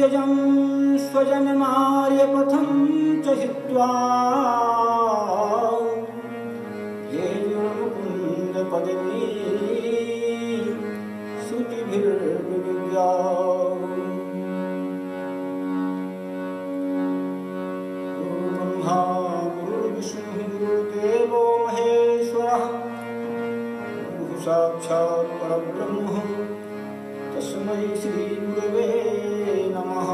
त्यजं स्वजनमार्यपथं च हित्वा हे मुकुन्दपदवी श्रुतिभिर्विविद्या गुरुब्रह्मा गुरुर्विष्णुः गुरुर्देवो महेश्वरः गुरुः साक्षात् परब्रह्म तस्मै श्री गुरवे नमः।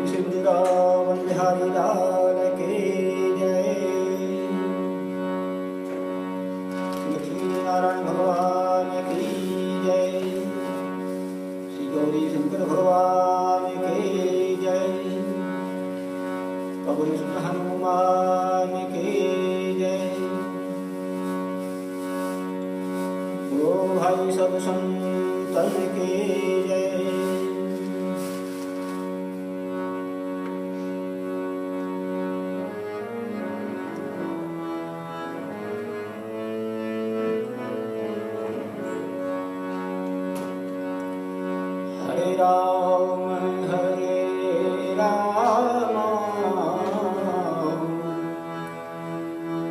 श्री वृंदावन बिहारी लाल के जय। लक्ष्मी नारायण भगवान की जय। श्री गौरी शंकर भगवान के जय। पवन सुत हनुमान के जय। ओ भाई सब संतन के जय। हरे राम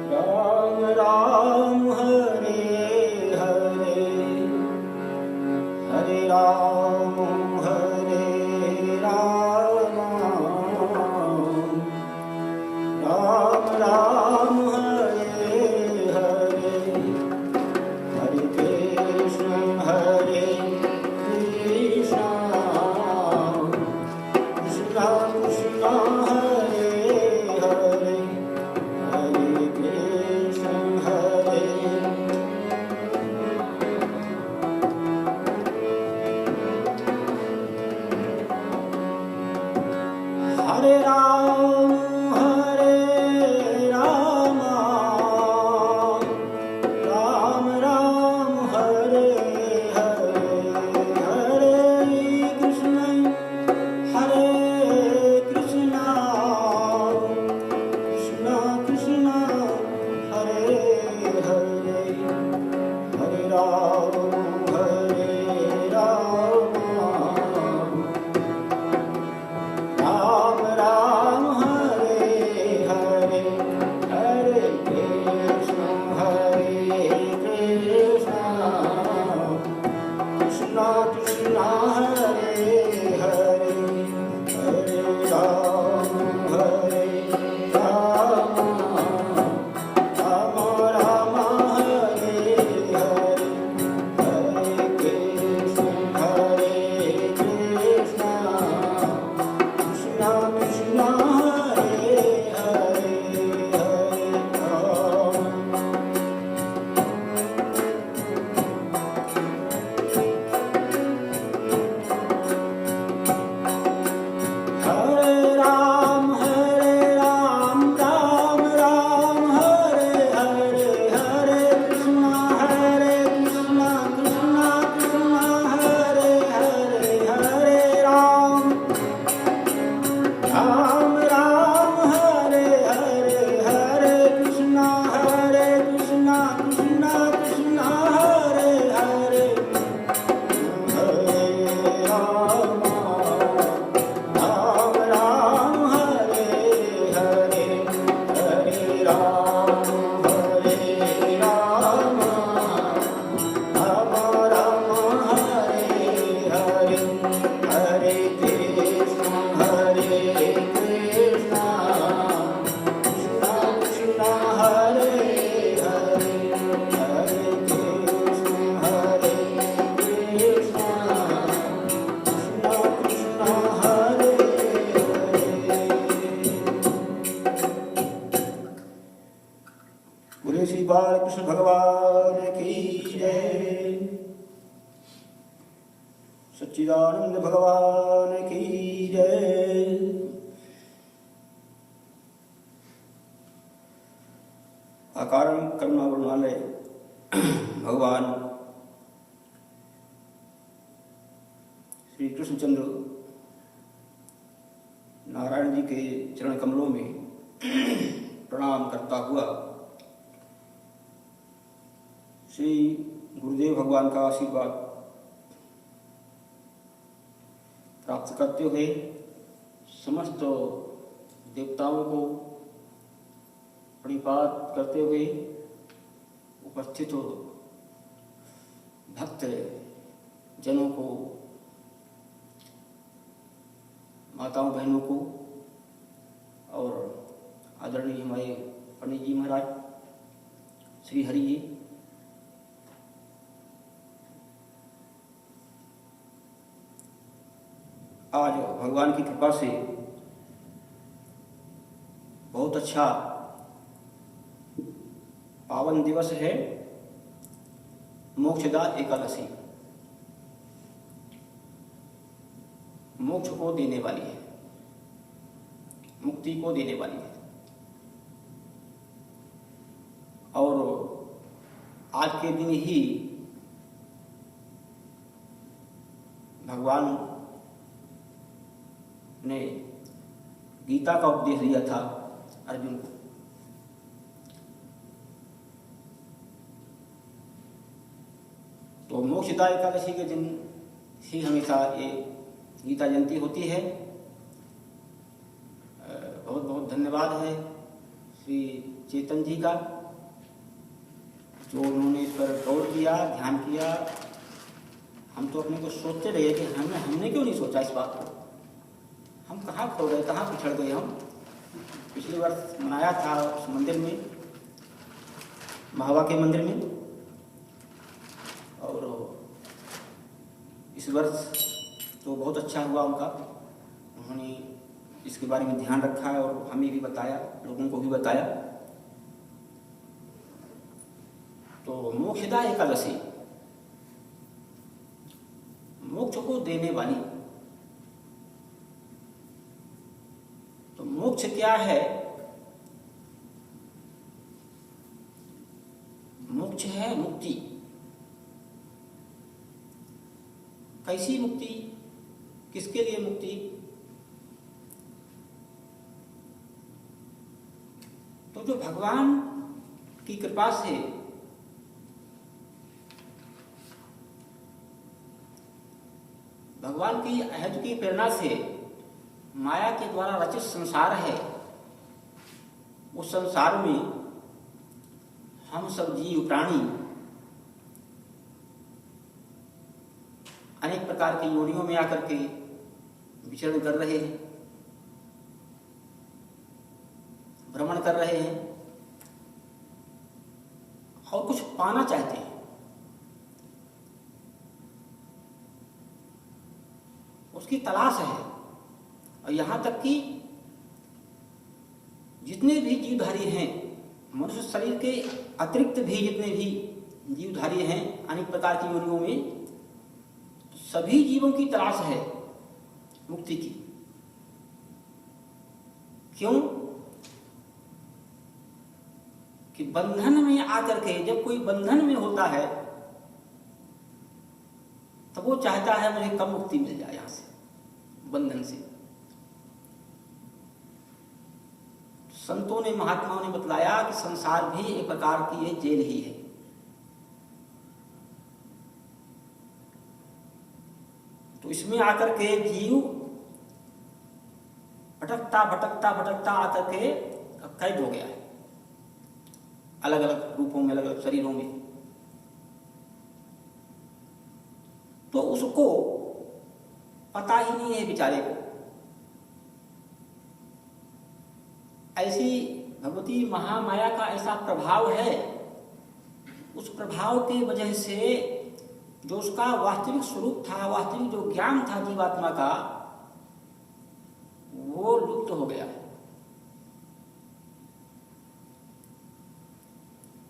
राम राम हरे हरे हरे राम राम राम हरे हरे हरे कृष्ण कृष्ण कृष्ण हरे हरे हरे कृष्ण हरे राम राम राम हरे हरे हरे कृष्ण कृष्ण कृष्ण हरे हरे हरे राम राम राम हरे हरे हरे कृष्ण कृष्ण कृष्ण हरे हरे हरे राम राम हरे हरे हरे कृष्ण कृष्ण कृष्ण हरे हरे हरे राम। हरे राम राम राम हरे हरे हरे कृष्ण कृष्ण कृष्ण हरे हरे हरे राम राम हरे हरे हरे कृष्ण कृष्ण कृष्ण हरे हरे हरे राम हरे हरे हरे राम राम हरे हरे हरे कृष्ण कृष्ण कृष्ण हरे हरे हरे कृष्ण कृष्ण कृष्ण हरे हरे। बोले श्री बालकृष्ण भगवान की जय। सच्चिदानंद भगवान की जय। अकारण करुणावरुणालय भगवान श्री कृष्णचंद्र नारायण जी के चरण कमलों में प्रणाम करता हुआ श्री गुरुदेव भगवान का आशीर्वाद प्राप्त करते हुए समस्त देवताओं को प्रणिपात करते हुए उपस्थित भक्त जनों को, माताओं बहनों को और आदरणीय हमारे पंडित जी महाराज श्री हरि जी, आज भगवान की कृपा से बहुत अच्छा पावन दिवस है, मोक्षदा एकादशी। मोक्ष को देने वाली है, मुक्ति को देने वाली है। और आज के दिन ही भगवान ने गीता का उपदेश दिया था अर्जुन को। तो मोक्षदा एकादशी के दिन ही हमेशा ये गीता जयंती होती है। बहुत बहुत धन्यवाद है श्री चेतन जी का, जो उन्होंने इस पर गौर किया, ध्यान किया। हम तो अपने को सोचते रहे कि हमने क्यों नहीं सोचा इस बात को, हम कहाँ खो गए, कहाँ पिछड़ गए। हम पिछले वर्ष मनाया था उस मंदिर में, महावा के मंदिर में, और इस वर्ष तो बहुत अच्छा हुआ उनका। उन्होंने इसके बारे में ध्यान रखा है और हमें भी बताया, लोगों को भी बताया। तो मोक्षदा एकादशी, मोक्ष को देने वाली। तो मोक्ष क्या है? मोक्ष है मुक्ति। कैसी मुक्ति? किसके लिए मुक्ति? तो जो भगवान की कृपा से भगवान की अहद की प्रेरणा से माया के द्वारा रचित संसार है, उस संसार में हम सब जीव प्राणी अनेक प्रकार की योनियों में आकर के विचरण कर रहे हैं, भ्रमण कर रहे हैं और कुछ पाना चाहते हैं। उसकी तलाश है। और यहाँ तक कि जितने भी जीवधारी हैं, मनुष्य शरीर के अतिरिक्त भी जितने भी जीवधारी हैं अनेक प्रकार की योनियों में, सभी जीवों की तलाश है मुक्ति की। क्यों? कि बंधन में आकर के, जब कोई बंधन में होता है तो वो चाहता है मुझे कब मुक्ति मिल जाए यहां से, बंधन से। संतों ने, महात्माओं ने बतलाया कि संसार भी एक प्रकार की ये जेल ही है। तो इसमें आकर के जीव भटकता भटकता भटकता आकर के कैद हो गया है, अलग अलग रूपों में, अलग अलग शरीरों में। तो उसको पता ही नहीं है बेचारे को। ऐसी भगवती महामाया का ऐसा प्रभाव है, उस प्रभाव की वजह से जो उसका वास्तविक स्वरूप था, वास्तविक जो ज्ञान था जीवात्मा का, वो लुप्त हो गया।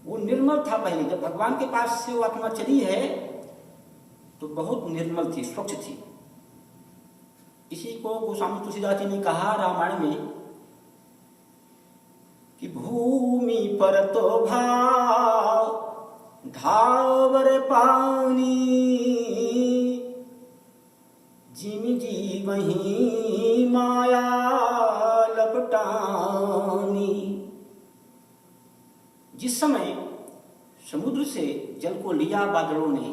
वो निर्मल था पहले, जब भगवान के पास से वो आत्मा चली है तो बहुत निर्मल थी, स्वच्छ थी। इसी को गोस्वामी तुलसीदास जी ने कहा रामायण में कि भूमि पर तो भाव ढावर पानी, जिम जी वहीं माया लपटानी। जिस समय समुद्र से जल को लिया बादलों ने,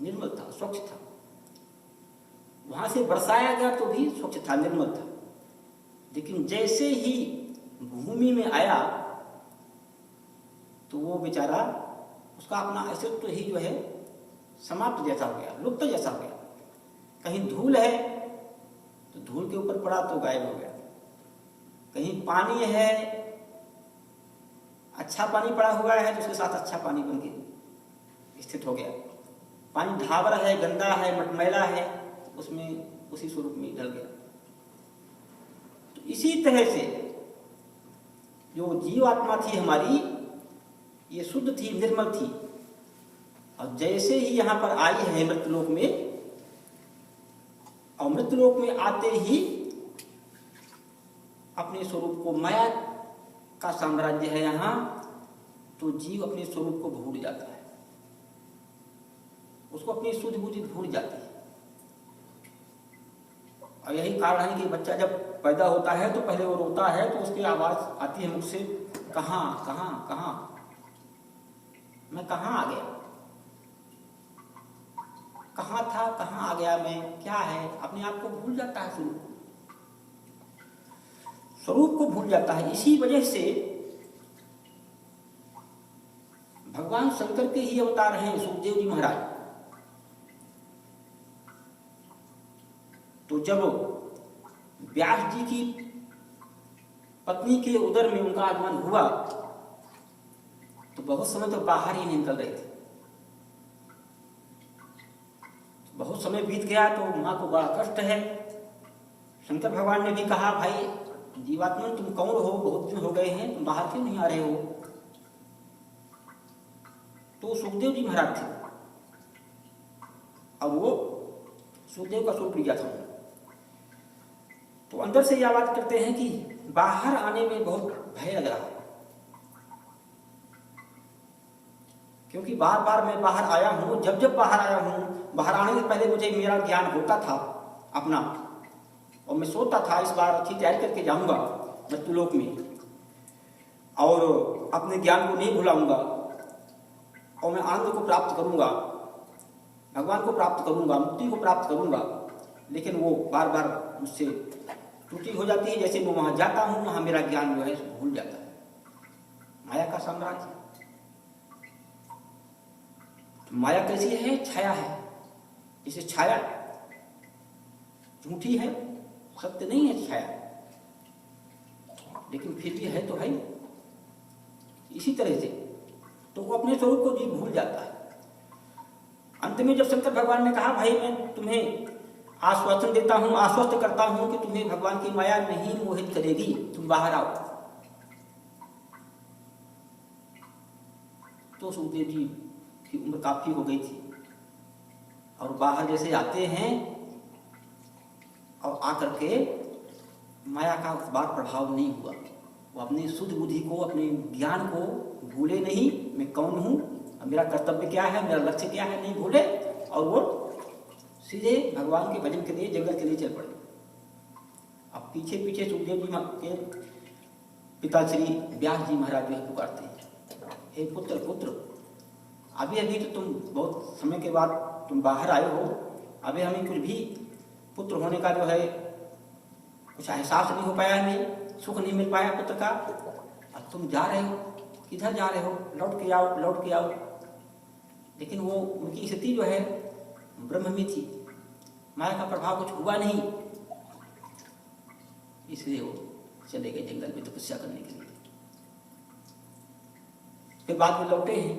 निर्मल था, स्वच्छ था। वहां से बरसाया गया तो भी स्वच्छ था, निर्मल था। लेकिन जैसे ही भूमि में आया तो वो बेचारा, उसका अपना अस्तित्व ही जो है समाप्त जैसा हो गया, लुप्त जैसा हो गया। कहीं धूल है तो धूल के ऊपर पड़ा तो गायब हो गया, कहीं पानी है, अच्छा पानी पड़ा हुआ है तो उसके साथ अच्छा पानी बन के स्थित हो गया। पानी ढाबर है, गंदा है, मटमैला है, उसमें उसी स्वरूप में ढल गया। तो इसी तरह से जो जीवात्मा थी हमारी, ये शुद्ध थी, निर्मल थी, और जैसे ही यहां पर आई है मृत्युलोक में, और मृत्युलोक में आते ही अपने स्वरूप को, माया का साम्राज्य है यहां, तो जीव अपने स्वरूप को भूल जाता है, उसको अपनी शुद्ध बुद्धि भूल जाती है। और यही कारण है कि बच्चा जब पैदा होता है तो पहले वो रोता है तो उसकी आवाज आती है मुख से, कहां कहां कहां, मैं कहां आ गया, कहां था, कहां आ गया मैं, क्या है, अपने आप को भूल जाता है, स्वरूप को भूल जाता है। इसी वजह से भगवान शंकर के ही अवतार हैं सुखदेव जी महाराज। तो जब व्यास जी की पत्नी के उदर में उनका आगमन हुआ तो बहुत समय तो बाहर ही नहीं निकल रहे थे। बहुत समय बीत गया तो मां को बड़ा कष्ट है। शंकर भगवान ने भी कहा, भाई जीवात्मा तुम कौन हो, बहुत दिन हो गए हैं, तुम बाहर क्यों नहीं आ रहे हो। तो सुखदेव जी महाराज थे, अब वो सुखदेव का स्वरूप लिया था। तो अंदर से यह बात करते हैं कि बाहर आने में बहुत भय लग रहा है, क्योंकि बार बार मैं बाहर आया हूं, जब जब बाहर आया हूं, बाहर आने से पहले मुझे मेरा ज्ञान होता था अपना, और मैं सोचता था इस बार अच्छी तैयारी करके जाऊंगा मृत्युलोक में, और अपने ज्ञान को नहीं भुलाऊंगा, और मैं आनंद को प्राप्त करूंगा, भगवान को प्राप्त करूंगा, मुक्ति को प्राप्त करूंगा। लेकिन वो बार बार मुझसे त्रुटि हो जाती है। जैसे मैं वहां जाता हूं, वहां मेरा ज्ञान जो है भूल जाता है। माया का साम्राज्य, माया कैसी है, छाया है। जैसे छाया झूठी है, सत्य नहीं है छाया, लेकिन फिर भी है तो है। इसी तरह से तो वो अपने स्वरूप को जीव भूल जाता है। अंत में जब शंकर भगवान ने कहा, भाई मैं तुम्हें आश्वासन देता हूं, आश्वस्त करता हूं कि तुम्हें भगवान की माया नहीं मोहित करेगी, तुम बाहर आओ। तो सुखदेव जी की उम्र काफी हो गई थी, और बाहर जैसे आते हैं और आकर के माया का उस बार प्रभाव नहीं हुआ। वो अपनी शुद्ध बुद्धि को, अपने ज्ञान को भूले नहीं, मैं कौन हूं, मेरा कर्तव्य क्या है, मेरा लक्ष्य क्या है, नहीं भूले, और वो सीधे भगवान के भजन के लिए, जगत के लिए चल पड़े। अब पीछे पीछे सुखदेव जी के पिता श्री व्यास जी महाराज भी पुकारते हैं, हे पुत्र पुत्र, अभी अभी तो तुम बहुत समय के बाद तुम बाहर आए हो, अभी हमें कुछ भी पुत्र होने का जो है कुछ एहसास नहीं हो पाया, हमें सुख नहीं मिल पाया पुत्र का। अब तुम जा रहे हो, किधर जा रहे हो, लौट के आओ, लौट के आओ। लेकिन वो उनकी स्थिति जो है ब्रह्म में थी, माया का प्रभाव कुछ हुआ नहीं, इसलिए वो चले गए जंगल में तपस्या करने के लिए। फिर बाद में लौटे हैं,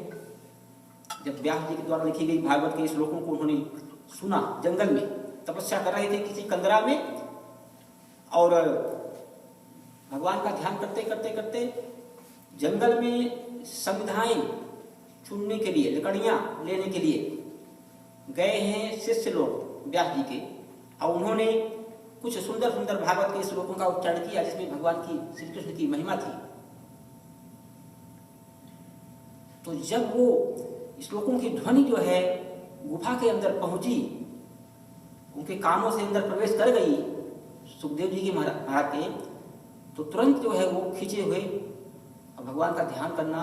जब व्यास जी के द्वारा लिखी गई भागवत के श्लोकों को उन्होंने सुना। जंगल में तपस्या कर रहे थे किसी कंदरा में, और भगवान का ध्यान करते करते करते जंगल में संविधाएं चुनने के लिए, लकड़ियां लेने के लिए गए हैं शिष्य लोग व्यास जी के, और उन्होंने कुछ सुंदर सुंदर भागवत के श्लोकों का उच्चारण किया जिसमें भगवान की, श्री कृष्ण की महिमा थी। तो जब वो श्लोकों की ध्वनि जो है गुफा के अंदर पहुंची, उनके कानों से अंदर प्रवेश कर गई सुखदेव जी के महाराज के, तो तुरंत जो है वो खींचे हुए और भगवान का ध्यान करना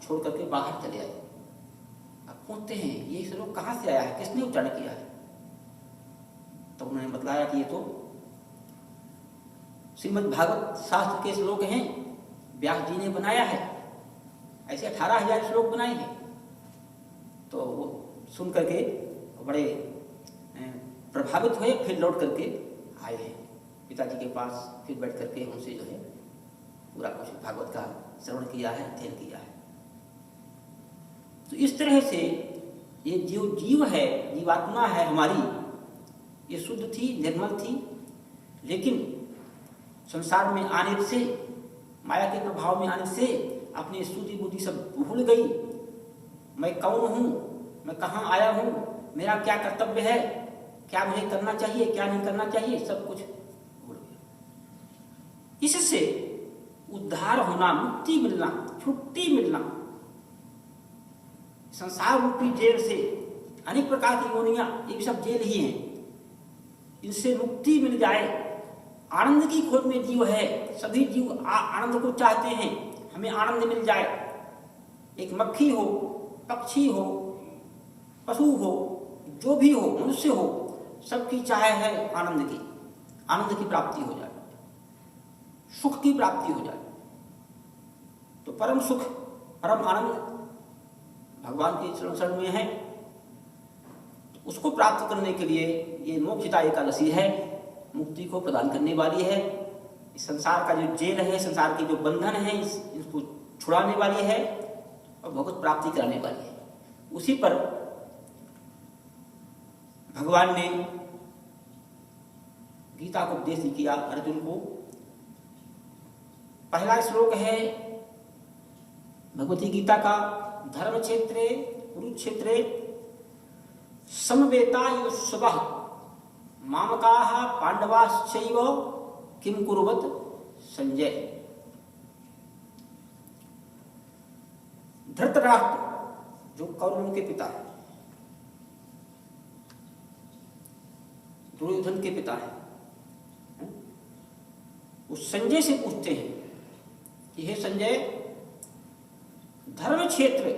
छोड़ करके बाहर चले आए। अब पूछते हैं ये श्लोक कहाँ से आया है, किसने उच्चारण किया है? तो उन्होंने बतलाया कि ये तो श्रीमद् भागवत शास्त्र के श्लोक हैं, व्यास जी ने बनाया है, ऐसे 18,000 श्लोक बनाए हैं। तो वो सुन करके बड़े प्रभावित हुए, फिर लौट करके आए हैं पिताजी के पास, फिर बैठ करके उनसे जो है पूरा कुछ भागवत का श्रवण किया है, अध्ययन किया है। तो इस तरह से ये जो जीव है, जीवात्मा है हमारी, ये शुद्ध थी, निर्मल थी, लेकिन संसार में आने से, माया के प्रभाव में आने से अपनी शुद्धि बुद्धि सब भूल गई। मैं कौन हूँ, मैं कहाँ आया हूँ, मेरा क्या कर्तव्य है, क्या मुझे करना चाहिए, क्या नहीं करना चाहिए, सब कुछ भूल गया। इससे उद्धार होना, मुक्ति मिलना, छुट्टी मिलना, संसार रूपी जेल से, अनेक प्रकार की योनियां, ये भी सब जेल ही हैं, इनसे मुक्ति मिल जाए। आनंद की खोज में जीव है, सभी जीव आनंद को चाहते हैं, हमें आनंद मिल जाए। एक मक्खी हो, पक्षी हो, पशु हो, जो भी हो, मनुष्य हो, सबकी चाह है आनंद की, आनंद की प्राप्ति हो जाए, सुख की प्राप्ति हो जाए। तो परम सुख, परम आनंद भगवान के शरण में है। तो उसको प्राप्त करने के लिए ये मोक्षदा एकादशी है, मुक्ति को प्रदान करने वाली है। इस संसार का जो जेल है, संसार के जो बंधन है, इसको छुड़ाने वाली है और भगवत प्राप्ति कराने वाली है। उसी पर भगवान ने गीता को उपदेश किया अर्जुन को। पहला श्लोक है भगवती गीता का, धर्म क्षेत्रे कुरुक्षेत्रे समवेतायुष्वः मामकाः पांडवाश्चैव किम कुर्वत संजय। धृतराष्ट्र जो कौरवों के पिता है, दुर्योधन के पिता है, वो संजय से पूछते हैं कि हे संजय, धर्म क्षेत्र,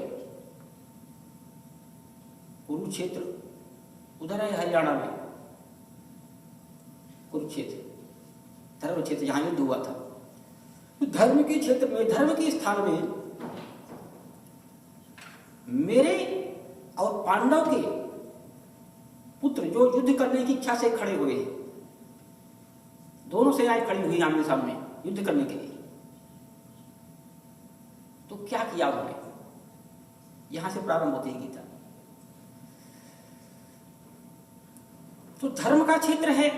कुरुक्षेत्र उधर है हरियाणा में, कुरुक्षेत्र धर्म क्षेत्र जहां युद्ध हुआ था, तो धर्म के क्षेत्र में, धर्म के स्थान में मेरे और पांडव के पुत्र जो युद्ध करने की इच्छा से खड़े हुए हैं, दोनों सेनाएं खड़ी हुई आमने सामने युद्ध करने के लिए, तो क्या किया उन्होंने? यहां से प्रारंभ होती है गीता। तो धर्म का क्षेत्र है,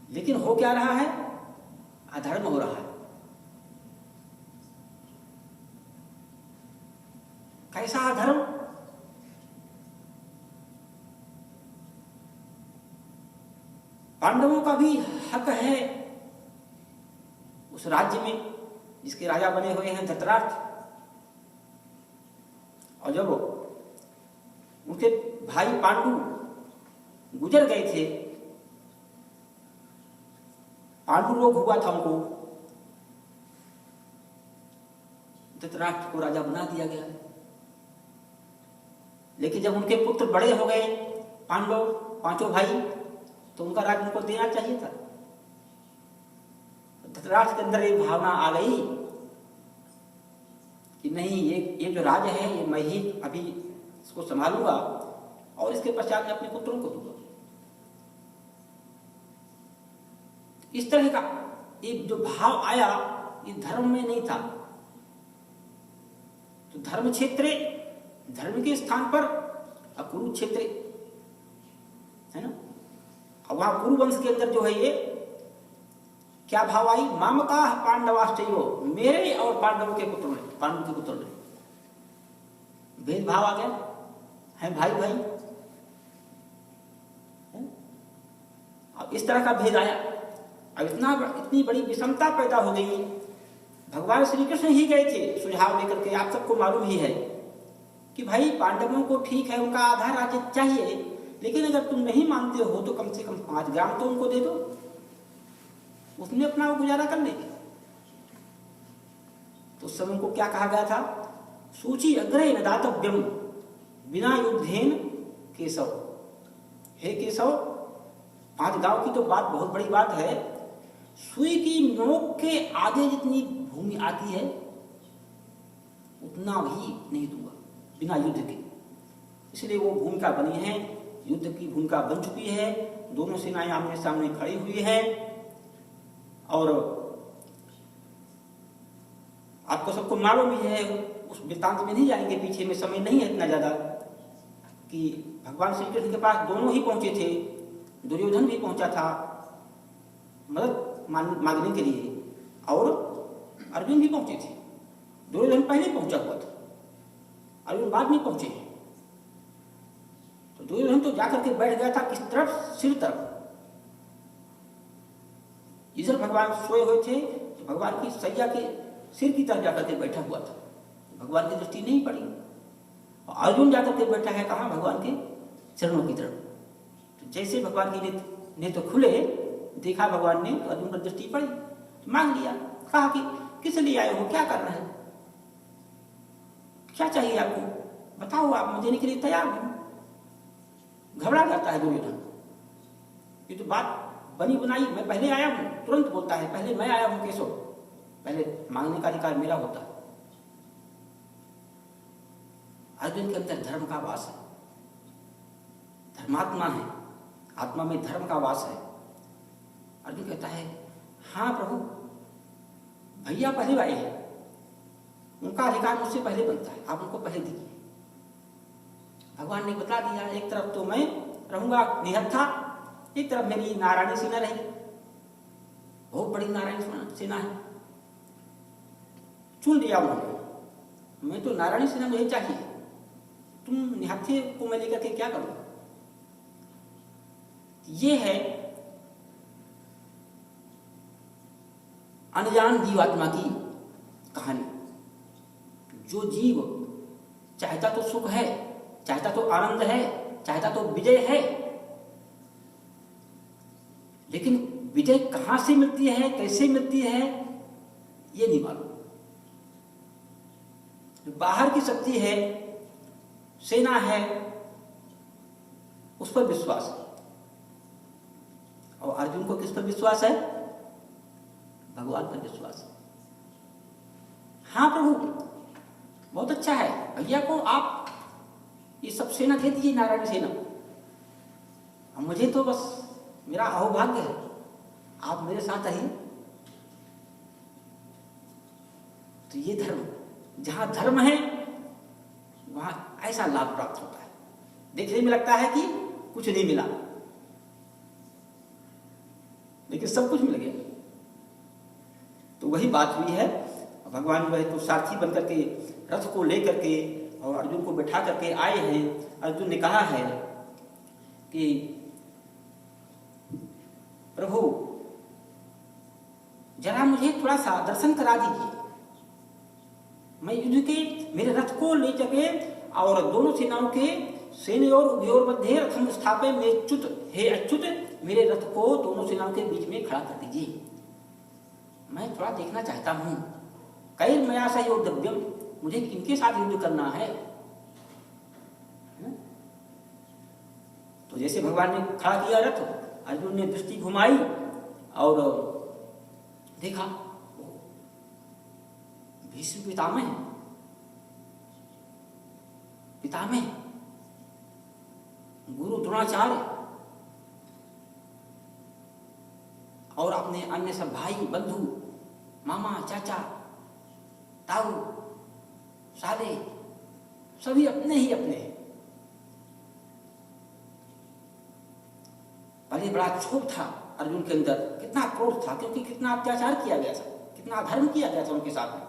लेकिन हो क्या रहा है? अधर्म हो रहा है। कैसा अधर्म? पांडवों का भी हक है उस राज्य में जिसके राजा बने हुए हैं धृतराष्ट्र, और जब उनके भाई पांडु गुजर गए थे, पांडु रोग हुआ था उनको, धृतराष्ट्र को राजा बना दिया गया। लेकिन जब उनके पुत्र बड़े हो गए, पांडव पांचों भाई, तो उनका राज्य उनको देना चाहिए था। धृतराष्ट्र के अंदर एक भावना आ गई कि नहीं, ये जो राज है, ये मैं ही अभी इसको संभालूंगा और इसके पश्चात मैं अपने पुत्रों को दूंगा। इस तरह का एक जो भाव आया, ये धर्म में नहीं था। तो धर्म क्षेत्र, धर्म के स्थान पर कुरुक्षेत्र है ना, और वहां कुरुवंश के अंदर जो है ये क्या भाव आई? मामकाः पांडवाश्चैव, मेरे और पांडवों के पुत्र में, पांडव के पुत्र में भेदभाव आ गया है, भाई भाई। अब इस तरह का भेद आया, अब इतनी बड़ी विषमता पैदा हो गई। भगवान श्री कृष्ण ही गए थे सुझाव लेकर के, आप सबको मालूम ही है कि भाई पांडवों को ठीक है, उनका आधा राज्य चाहिए, लेकिन अगर तुम नहीं मानते हो तो कम से कम 5 ग्राम तो उनको दे दो, उसमें अपना वो गुजारा कर लेंगे। तो उस समय उनको क्या कहा गया था? सूची अग्रे न दातव्यम बिना युद्धेन केशव। हे केशव, 5 गांव की तो बात बहुत बड़ी बात है, सुई की नोक के आगे जितनी भूमि आती है उतना भी नहीं दूंगा बिना युद्ध के। इसलिए वो भूमिका बनी है, युद्ध की भूमिका बन चुकी है, दोनों सेनाएं आमने सामने खड़ी हुई है। और आपको सबको मालूम भी है, उस वृत्तांत में नहीं जाएंगे, पीछे में समय नहीं है इतना ज्यादा, कि भगवान श्री कृष्ण के पास दोनों ही पहुंचे थे, दुर्योधन भी पहुंचा था मदद मांगने के लिए और अर्जुन भी पहुंचे थे। दुर्योधन पहले पहुंचा हुआ था, अर्जुन बाद में पहुंचे हैं। तो दुर्योधन तो जाकर के बैठ गया था किस तरफ? सिर तरफ। इधर भगवान सोए हुए थे तो भगवान की सैया के सिर की तरफ जाकर के बैठा हुआ था, भगवान की दृष्टि नहीं पड़ी। और अर्जुन जाकर के बैठा है कहाँ? भगवान के चरणों की तरफ। तो जैसे भगवान की नेत्र खुले, देखा भगवान ने, तो अर्जुन पर दृष्टि पड़ी, तो मांग लिया, कहा कि किस लिए आए हो, क्या करना है, क्या चाहिए आपको, बताओ, आप मुझे देने के लिए तैयार हूं। घबरा जाता है दुर्योधन, ये तो बात बनी बनाई, मैं पहले आया हूं, तुरंत बोलता है पहले मैं आया हूं केशव, पहले मांगने का अधिकार मेरा होता है। अर्जुन के अंदर धर्म का वास है, धर्मात्मा है, आत्मा में धर्म का वास है। अर्जुन कहता है हाँ प्रभु, भैया पहले आए हैं, उनका अधिकार मुझसे पहले बनता है, आप उनको पहले दीजिए। भगवान ने बता दिया, एक तरफ तो मैं रहूंगा निहत्था, एक तरफ मेरी नारायणी सेना रहेगी, बहुत बड़ी नारायणी सेना है। चुन लिया उन्होंने, मैं तो नारायणी सेना मुझे चाहिए, तुम निहत्थे को मैं लेकर के क्या करूं? ये है अनजान जीवात्मा की कहानी। जो जीव चाहता तो सुख है, चाहता तो आनंद है, चाहता तो विजय है, लेकिन विजय कहां से मिलती है, कैसे मिलती है, ये नहीं मालूम। बाहर की शक्ति है, सेना है, उस पर विश्वास है। और अर्जुन को किस पर विश्वास है? भगवान पर विश्वास है। हाँ प्रभु, बहुत अच्छा है, भैया को आप ये सब सेना दे दीजिए, नारायण सेना, मुझे तो बस मेरा अहोभाग्य है, आप मेरे साथ रहिए। तो ये धर्म, जहां धर्म है वहां ऐसा लाभ प्राप्त होता है। देखने में लगता है कि कुछ नहीं मिला, लेकिन सब कुछ मिल गया। तो वही बात हुई है, भगवान जो है तो सारथी बनकर के रथ को लेकर के और अर्जुन को बैठा करके आए हैं। अर्जुन ने कहा है कि प्रभु जरा मुझे थोड़ा सा दर्शन करा दीजिए, मैं युद्ध के मेरे रथ को ले जाके और दोनों सेनाओं के सेनयोर उभयोर मध्य रथम स्थापे में च्युत, हे अच्युत मेरे रथ को दोनों सेनाओं के बीच में खड़ा कर दीजिए, मैं थोड़ा देखना चाहता हूं। कैर्मया सह योद्धव्यम, मुझे किनके साथ युद्ध करना है। तो जैसे भगवान ने खड़ा किया रथ, अर्जुन ने दृष्टि घुमाई और देखा भीष्म पितामह, गुरु द्रोणाचार्य और अपने अन्य सब भाई बंधु, मामा चाचा ताऊ साले, सभी अपने ही अपने। पहले बड़ा क्षोभ था अर्जुन के अंदर, कितना क्रोध था, क्योंकि कितना अत्याचार किया गया था, कितना अधर्म किया गया था उनके साथ में।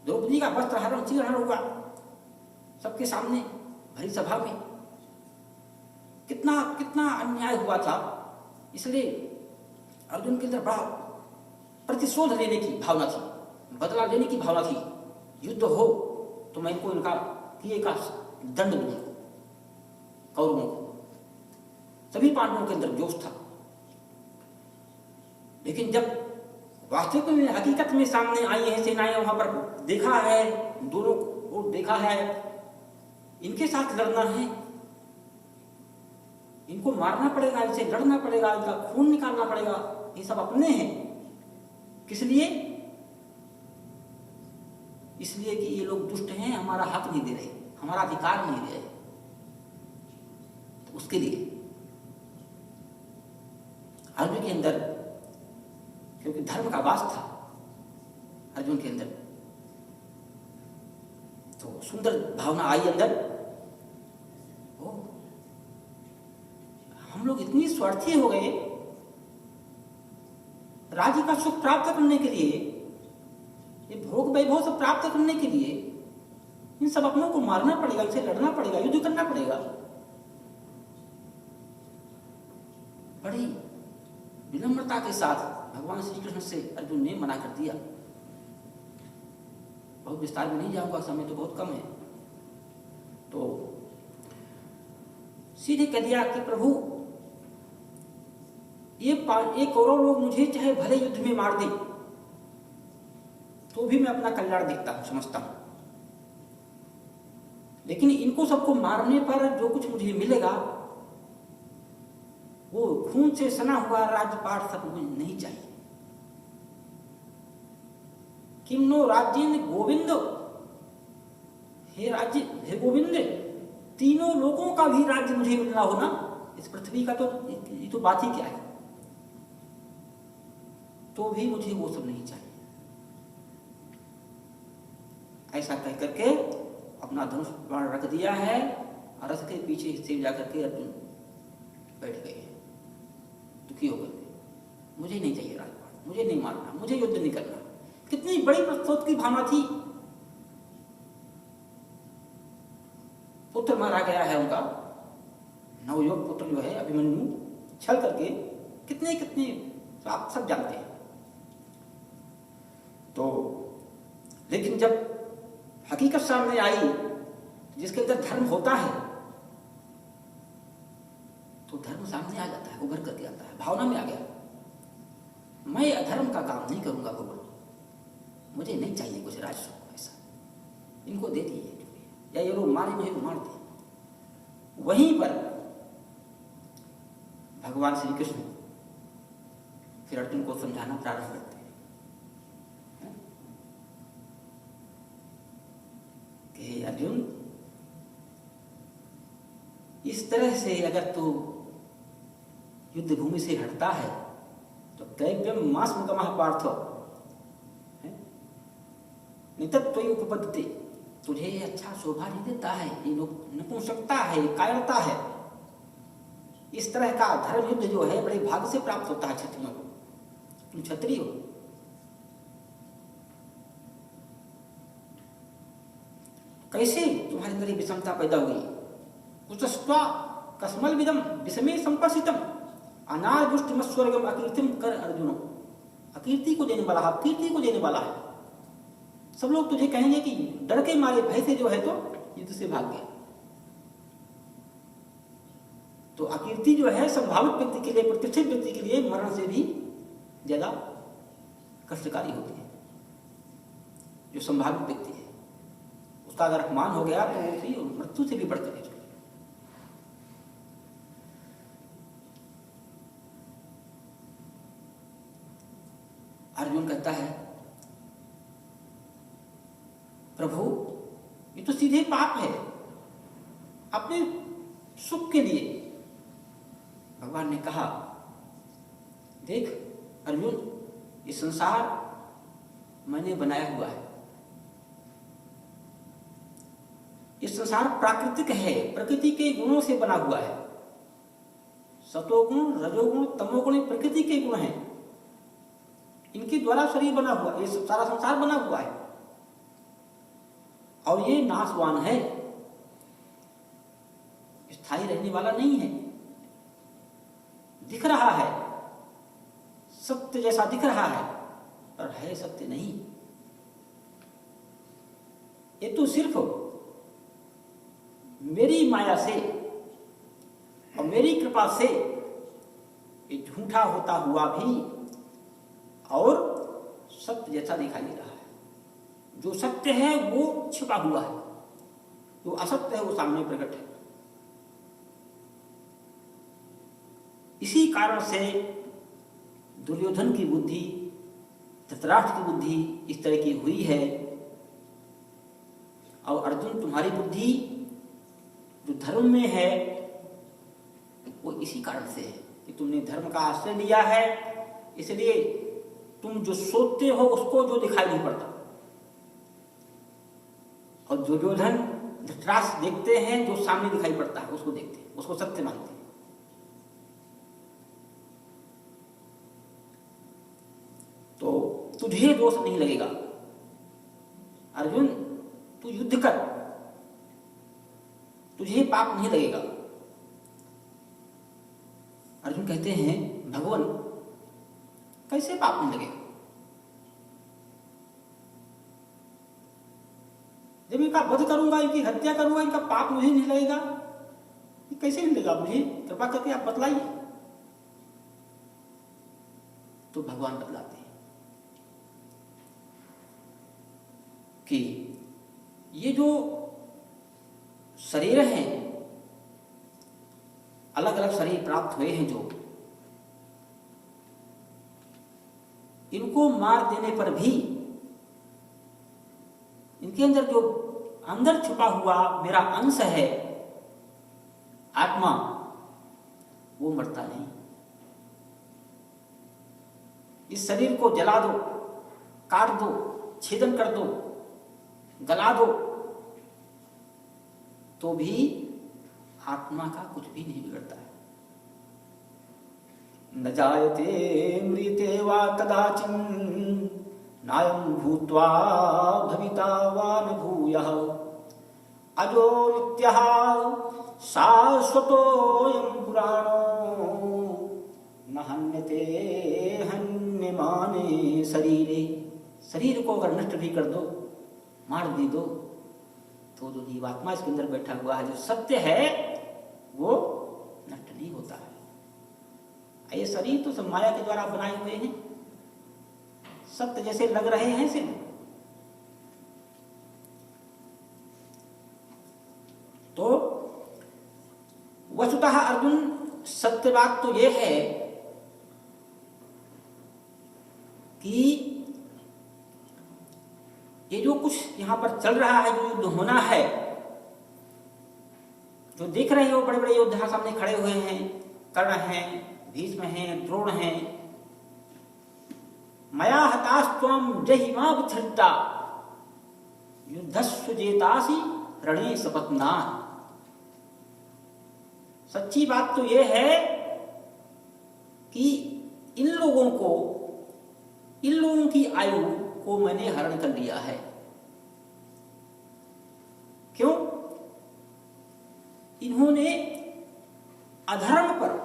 द्रौपदी का वस्त्र हरण चीरहरण हुआ सबके सामने, भरी सभा में, कितना कितना अन्याय हुआ था। इसलिए अर्जुन के अंदर बड़ा प्रतिशोध लेने की भावना थी, बदला लेने की भावना थी। युद्ध हो तो मैं इनको इनका किए का दंड दूंगा। कौरवों को, सभी पांडवों के अंदर जोश था। लेकिन जब वास्तविक में हकीकत में सामने आई है सेनाएं, वहां पर देखा है, दोनों को देखा है, इनके साथ लड़ना है, इनको मारना पड़ेगा, इनसे लड़ना पड़ेगा, इनका खून निकालना पड़ेगा, ये सब अपने हैं। किस लिए? इसलिए कि ये लोग दुष्ट हैं, हमारा हक नहीं दे रहे, हमारा अधिकार नहीं दे रहे, तो उसके लिए अर्जुन के अंदर, क्योंकि धर्म का वास था अर्जुन के अंदर, तो सुंदर भावना आई अंदर। ओ, हम लोग इतनी स्वार्थी हो गए, राज्य का सुख प्राप्त करने के लिए, ये भोग वैभव से प्राप्त करने के लिए इन सब अपनों को मारना पड़ेगा, इनसे लड़ना पड़ेगा, युद्ध करना पड़ेगा। बड़ी विनम्रता के साथ भगवान श्री कृष्ण से अर्जुन ने मना कर दिया। बहुत विस्तार में नहीं जाऊंगा, समय तो बहुत कम है। तो सीधे कह दिया कि प्रभु, ये कौरव लोग मुझे चाहे भले युद्ध में मार दे तो भी मैं अपना कल्याण देखता हूं, समझता हूं, लेकिन इनको सबको मारने पर जो कुछ मुझे मिलेगा वो खून से सना हुआ राज्यपाट सब मुझे नहीं चाहिए। किम नो राज्येन गोविंद, हे राज्य, हे गोविंद, तीनों लोगों का भी राज्य मुझे मिलना हो ना, इस पृथ्वी का तो ये तो बात ही क्या है, तो भी मुझे वो सब नहीं चाहिए। ऐसा कह करके अपना धनुष बाण रख दिया है, और रथ के पीछे से जाकर के अर्जुन बैठ गए, दुखी होकर के। मुझे नहीं चाहिए राजपाट, मुझे नहीं मारना, मुझे युद्ध नहीं करना। कितनी बड़ी प्रस्तुत की भावना थी। पुत्र मारा गया है उनका, नवयुवक पुत्र जो है अभिमन्यु, छल करके, कितने कितने आप सब जानते हैं। तो लेकिन जब हकीकत सामने आई, जिसके अंदर धर्म होता है, तो धर्म सामने आ जाता है, उभर करके आता है, भावना में आ गया, मैं अधर्म का काम नहीं करूंगा भगवान, मुझे नहीं चाहिए कुछ राजस्व ऐसा, इनको दे दिए, या ये लोग मारे मुझे तो मार दे। वहीं पर भगवान श्री कृष्ण फिर अर्जुन को समझाना प्रारंभ करते हैं कि अर्जुन, इस तरह से अगर तू युद्ध भूमि से हटता है तो दैव्यम मास्मगमः पार्थ नितत्त्वयि उपपद्यते, तुझे अच्छा शोभा नहीं देता है, ये नपुंसकता है, कायरता है। इस तरह का धर्म युद्ध जो है बड़े भाग्य से प्राप्त होता है क्षत्रियों को। तुम क्षत्रिय हो, कैसे तुम्हारे अंदर विषमता पैदा हुई? कुतस्त्वा कस्मल विदम विषमे संपसितम अनार्जुष्टम स्वर्गम अकीर्तिम कर अर्जुनो। अकीर्ति को देने वाला, कीर्ति को देने वाला है। सब लोग तुझे कहेंगे कि डर के मारे भय से जो है तो युद्ध से भाग गया। तो अकीर्ति जो है संभावित व्यक्ति के लिए, प्रतिष्ठित व्यक्ति के लिए मरण से भी ज्यादा कष्टकारी होती है। जो संभावित व्यक्ति है उसका अगर अपमान हो गया तो वो भी मृत्यु से भी बढ़कर है। अर्जुन कहता है, प्रभु ये तो सीधे पाप है, अपने सुख के लिए। भगवान ने कहा, देख अर्जुन, ये संसार मैंने बनाया हुआ है। ये संसार प्राकृतिक है, प्रकृति के गुणों से बना हुआ है। सतोगुण, रजोगुण, तमोगुण प्रकृति के गुण हैं। इनके द्वारा शरीर बना हुआ, ये सारा संसार बना हुआ है और ये नाशवान है, स्थायी रहने वाला नहीं है। दिख रहा है सत्य जैसा दिख रहा है, पर है सत्य नहीं। ये तो सिर्फ मेरी माया से और मेरी कृपा से ये झूठा होता हुआ भी और सत्य जैसा दिखाई दे रहा है। जो सत्य है वो छिपा हुआ है, जो असत्य है वो सामने प्रकट है। इसी कारण से दुर्योधन की बुद्धि, धृतराष्ट्र की बुद्धि इस तरह की हुई है। और अर्जुन, तुम्हारी बुद्धि जो धर्म में है वो इसी कारण से है कि तुमने धर्म का आश्रय लिया है, इसलिए तुम जो सोचते हो उसको जो दिखाई नहीं पड़ता। और दुर्योधन, धृतराष्ट्र देखते हैं जो सामने दिखाई पड़ता है उसको देखते हैं, उसको सत्य मानते हैं। तो तुझे दोष नहीं लगेगा अर्जुन, तू युद्ध कर, तुझे पाप नहीं लगेगा। अर्जुन कहते हैं भगवान कैसे पाप नहीं लगेगा? जब इनका वध करूंगा, इनकी हत्या करूंगा, इनका पाप मुझे नहीं लगेगा? ये कैसे नहीं लगेगा? मुझे कृपा करके आप बतलाइए। तो भगवान बतलाते हैं कि ये जो शरीर हैं, अलग अलग शरीर प्राप्त हुए हैं, जो इनको मार देने पर भी इनके अंदर जो अंदर छुपा हुआ मेरा अंश है, आत्मा, वो मरता नहीं। इस शरीर को जला दो, काट दो, छेदन कर दो, गला दो, तो भी आत्मा का कुछ भी नहीं बिगड़ता है। न जायते म्रियते वा कदाचिन नायं भूत्वा भविता वा न भूयः अजो नित्यः शाश्वतोऽयं पुराणो न हन्यते हन्यमाने शरीरे। शरीर को अगर नष्ट भी कर दो, मार भी दो, तो जो जीवात्मा इसके अंदर बैठा हुआ है, जो सत्य है, वो नष्ट नहीं होता है। ये शरीर तो सब माया के द्वारा बनाए हुए हैं, सत्य जैसे लग रहे हैं सिर्फ। तो वस्तुतः अर्जुन, सत्य बात तो ये है कि ये जो कुछ यहां पर चल रहा है, जो युद्ध होना है, जो देख रहे हो बड़े बड़े योद्धा सामने खड़े हुए हैं, कर्ण हैं, भीष्म हैं, द्रोण हैं, मया हतास्त्वं जहिमावधृता युद्धस्व जेतासि रणे सपत्नात्। सच्ची बात तो यह है कि इन लोगों की आयु को मैंने हरण कर लिया है। क्यों? इन्होंने अधर्म पर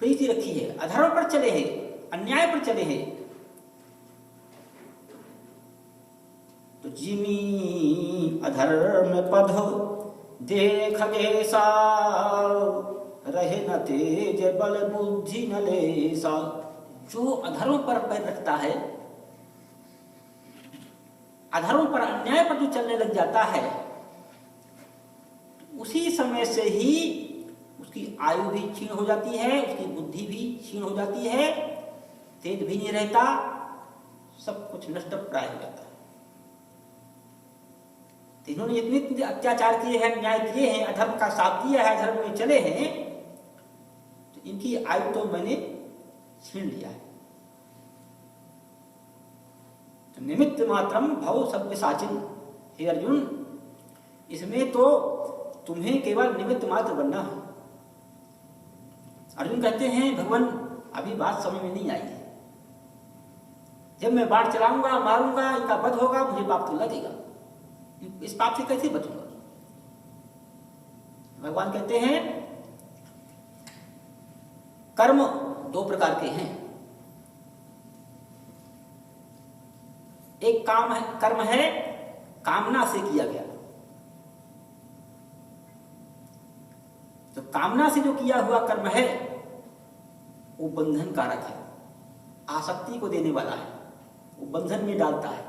प्रीति रखी है, अधर्म पर चले हैं, अन्याय पर चले हैं। तो जिमी अधर्म पद देख गेसा रहे न तेज बल बुद्धि न लेसा। जो अधर्म पर पैर रखता है, अधर्म पर, अन्याय पर जो चलने लग जाता है, उसी समय से ही उसकी आयु भी क्षीण हो जाती है, उसकी बुद्धि भी क्षीण हो जाती है, तेज भी नहीं रहता, सब कुछ नष्ट प्राय हो जाता है। तो इन्होंने इतने अत्याचार किए हैं, न्याय किए हैं, अधर्म का साथ दिया है, धर्म में चले हैं, तो इनकी आयु तो मैंने छीन लिया है। तो निमित्त मात्रम भव सभ्य साचिन। हे अर्जुन, इसमें तो तुम्हें केवल निमित्त मात्र बनना है। अर्जुन कहते हैं भगवान, अभी बात समझ में नहीं आई है। जब मैं बाढ़ चलाऊंगा, मारूंगा, इनका वध होगा, मुझे पाप तो लगेगा। इस पाप से कैसे बचूंगा? भगवान कहते हैं कर्म दो प्रकार के हैं। एक कर्म है कामना से किया गया। तो कामना से जो किया हुआ कर्म है वो बंधन कारक है, आसक्ति को देने वाला है। वो बंधन में डालता है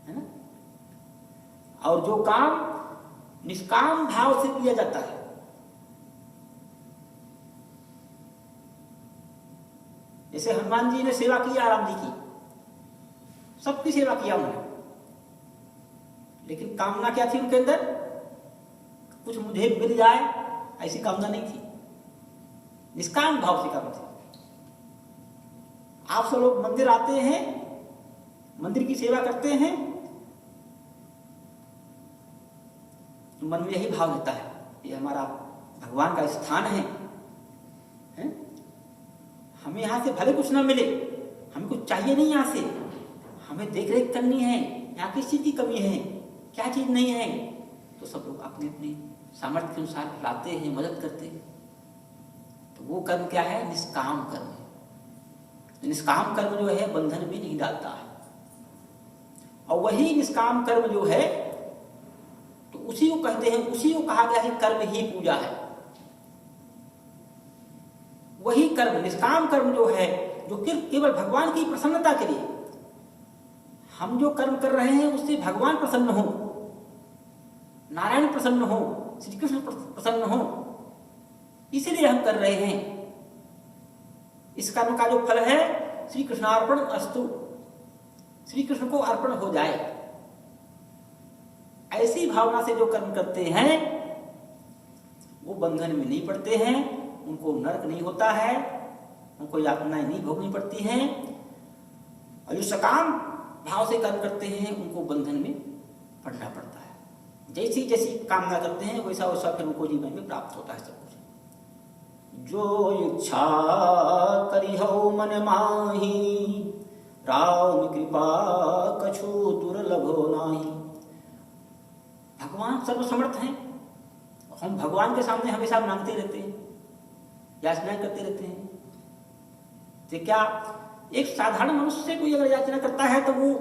ना। और जो काम निष्काम भाव से किया जाता है, जैसे हनुमान जी ने सेवा की, राम जी की, सबकी सेवा किया उन्होंने, लेकिन कामना क्या थी उनके अंदर? कुछ मुझे मिल जाए, ऐसी कामना नहीं थी, निष्काम भाव से काम थी। आप सब लोग मंदिर आते हैं, मंदिर की सेवा करते हैं, तो मन में यही भाव रहता है, ये हमारा भगवान का स्थान है? हमें यहां से भले कुछ ना मिले, हमें कुछ चाहिए नहीं यहां से, हमें देख रेख करनी है, यहाँ किस चीज की कमी है, क्या चीज नहीं है, तो सब लोग अपने अपने सामर्थ्य के अनुसार लाते हैं, मदद करते हैं। तो वो कर्म क्या है? निष्काम कर्म। निष्काम कर्म जो है बंधन में नहीं डालता है। और वही निष्काम कर्म जो है, तो उसी को कहते हैं, उसी को कहा गया है कर्म ही पूजा है। वही कर्म, निष्काम कर्म जो है, जो केवल भगवान की प्रसन्नता के लिए, हम जो कर्म कर रहे हैं उससे भगवान प्रसन्न हो, नारायण प्रसन्न हो, श्री कृष्ण प्रसन्न हो, इसीलिए हम कर रहे हैं। इस कर्म का जो फल है श्री कृष्णार्पण अस्तु, श्री कृष्ण को अर्पण हो जाए। ऐसी भावना से जो कर्म करते हैं वो बंधन में नहीं पड़ते हैं, उनको नरक नहीं होता है, उनको यातनाएं नहीं भोगनी पड़ती हैं। और जो सकाम भाव से कर्म करते हैं उनको बंधन में पड़ना पड़ता है। जैसी जैसी कामना करते हैं वैसा वैसा फिर उनको जीवन में प्राप्त होता है सब कुछ। जो इच्छा करी हो मन माही, राम कृपा कछु दुर्लभो नाही। भगवान सर्वसमर्थ हैं, हम भगवान के सामने हमेशा मांगते रहते हैं, याचनाएं करते रहते हैं। तो क्या एक साधारण मनुष्य से कोई अगर याचना करता है तो वो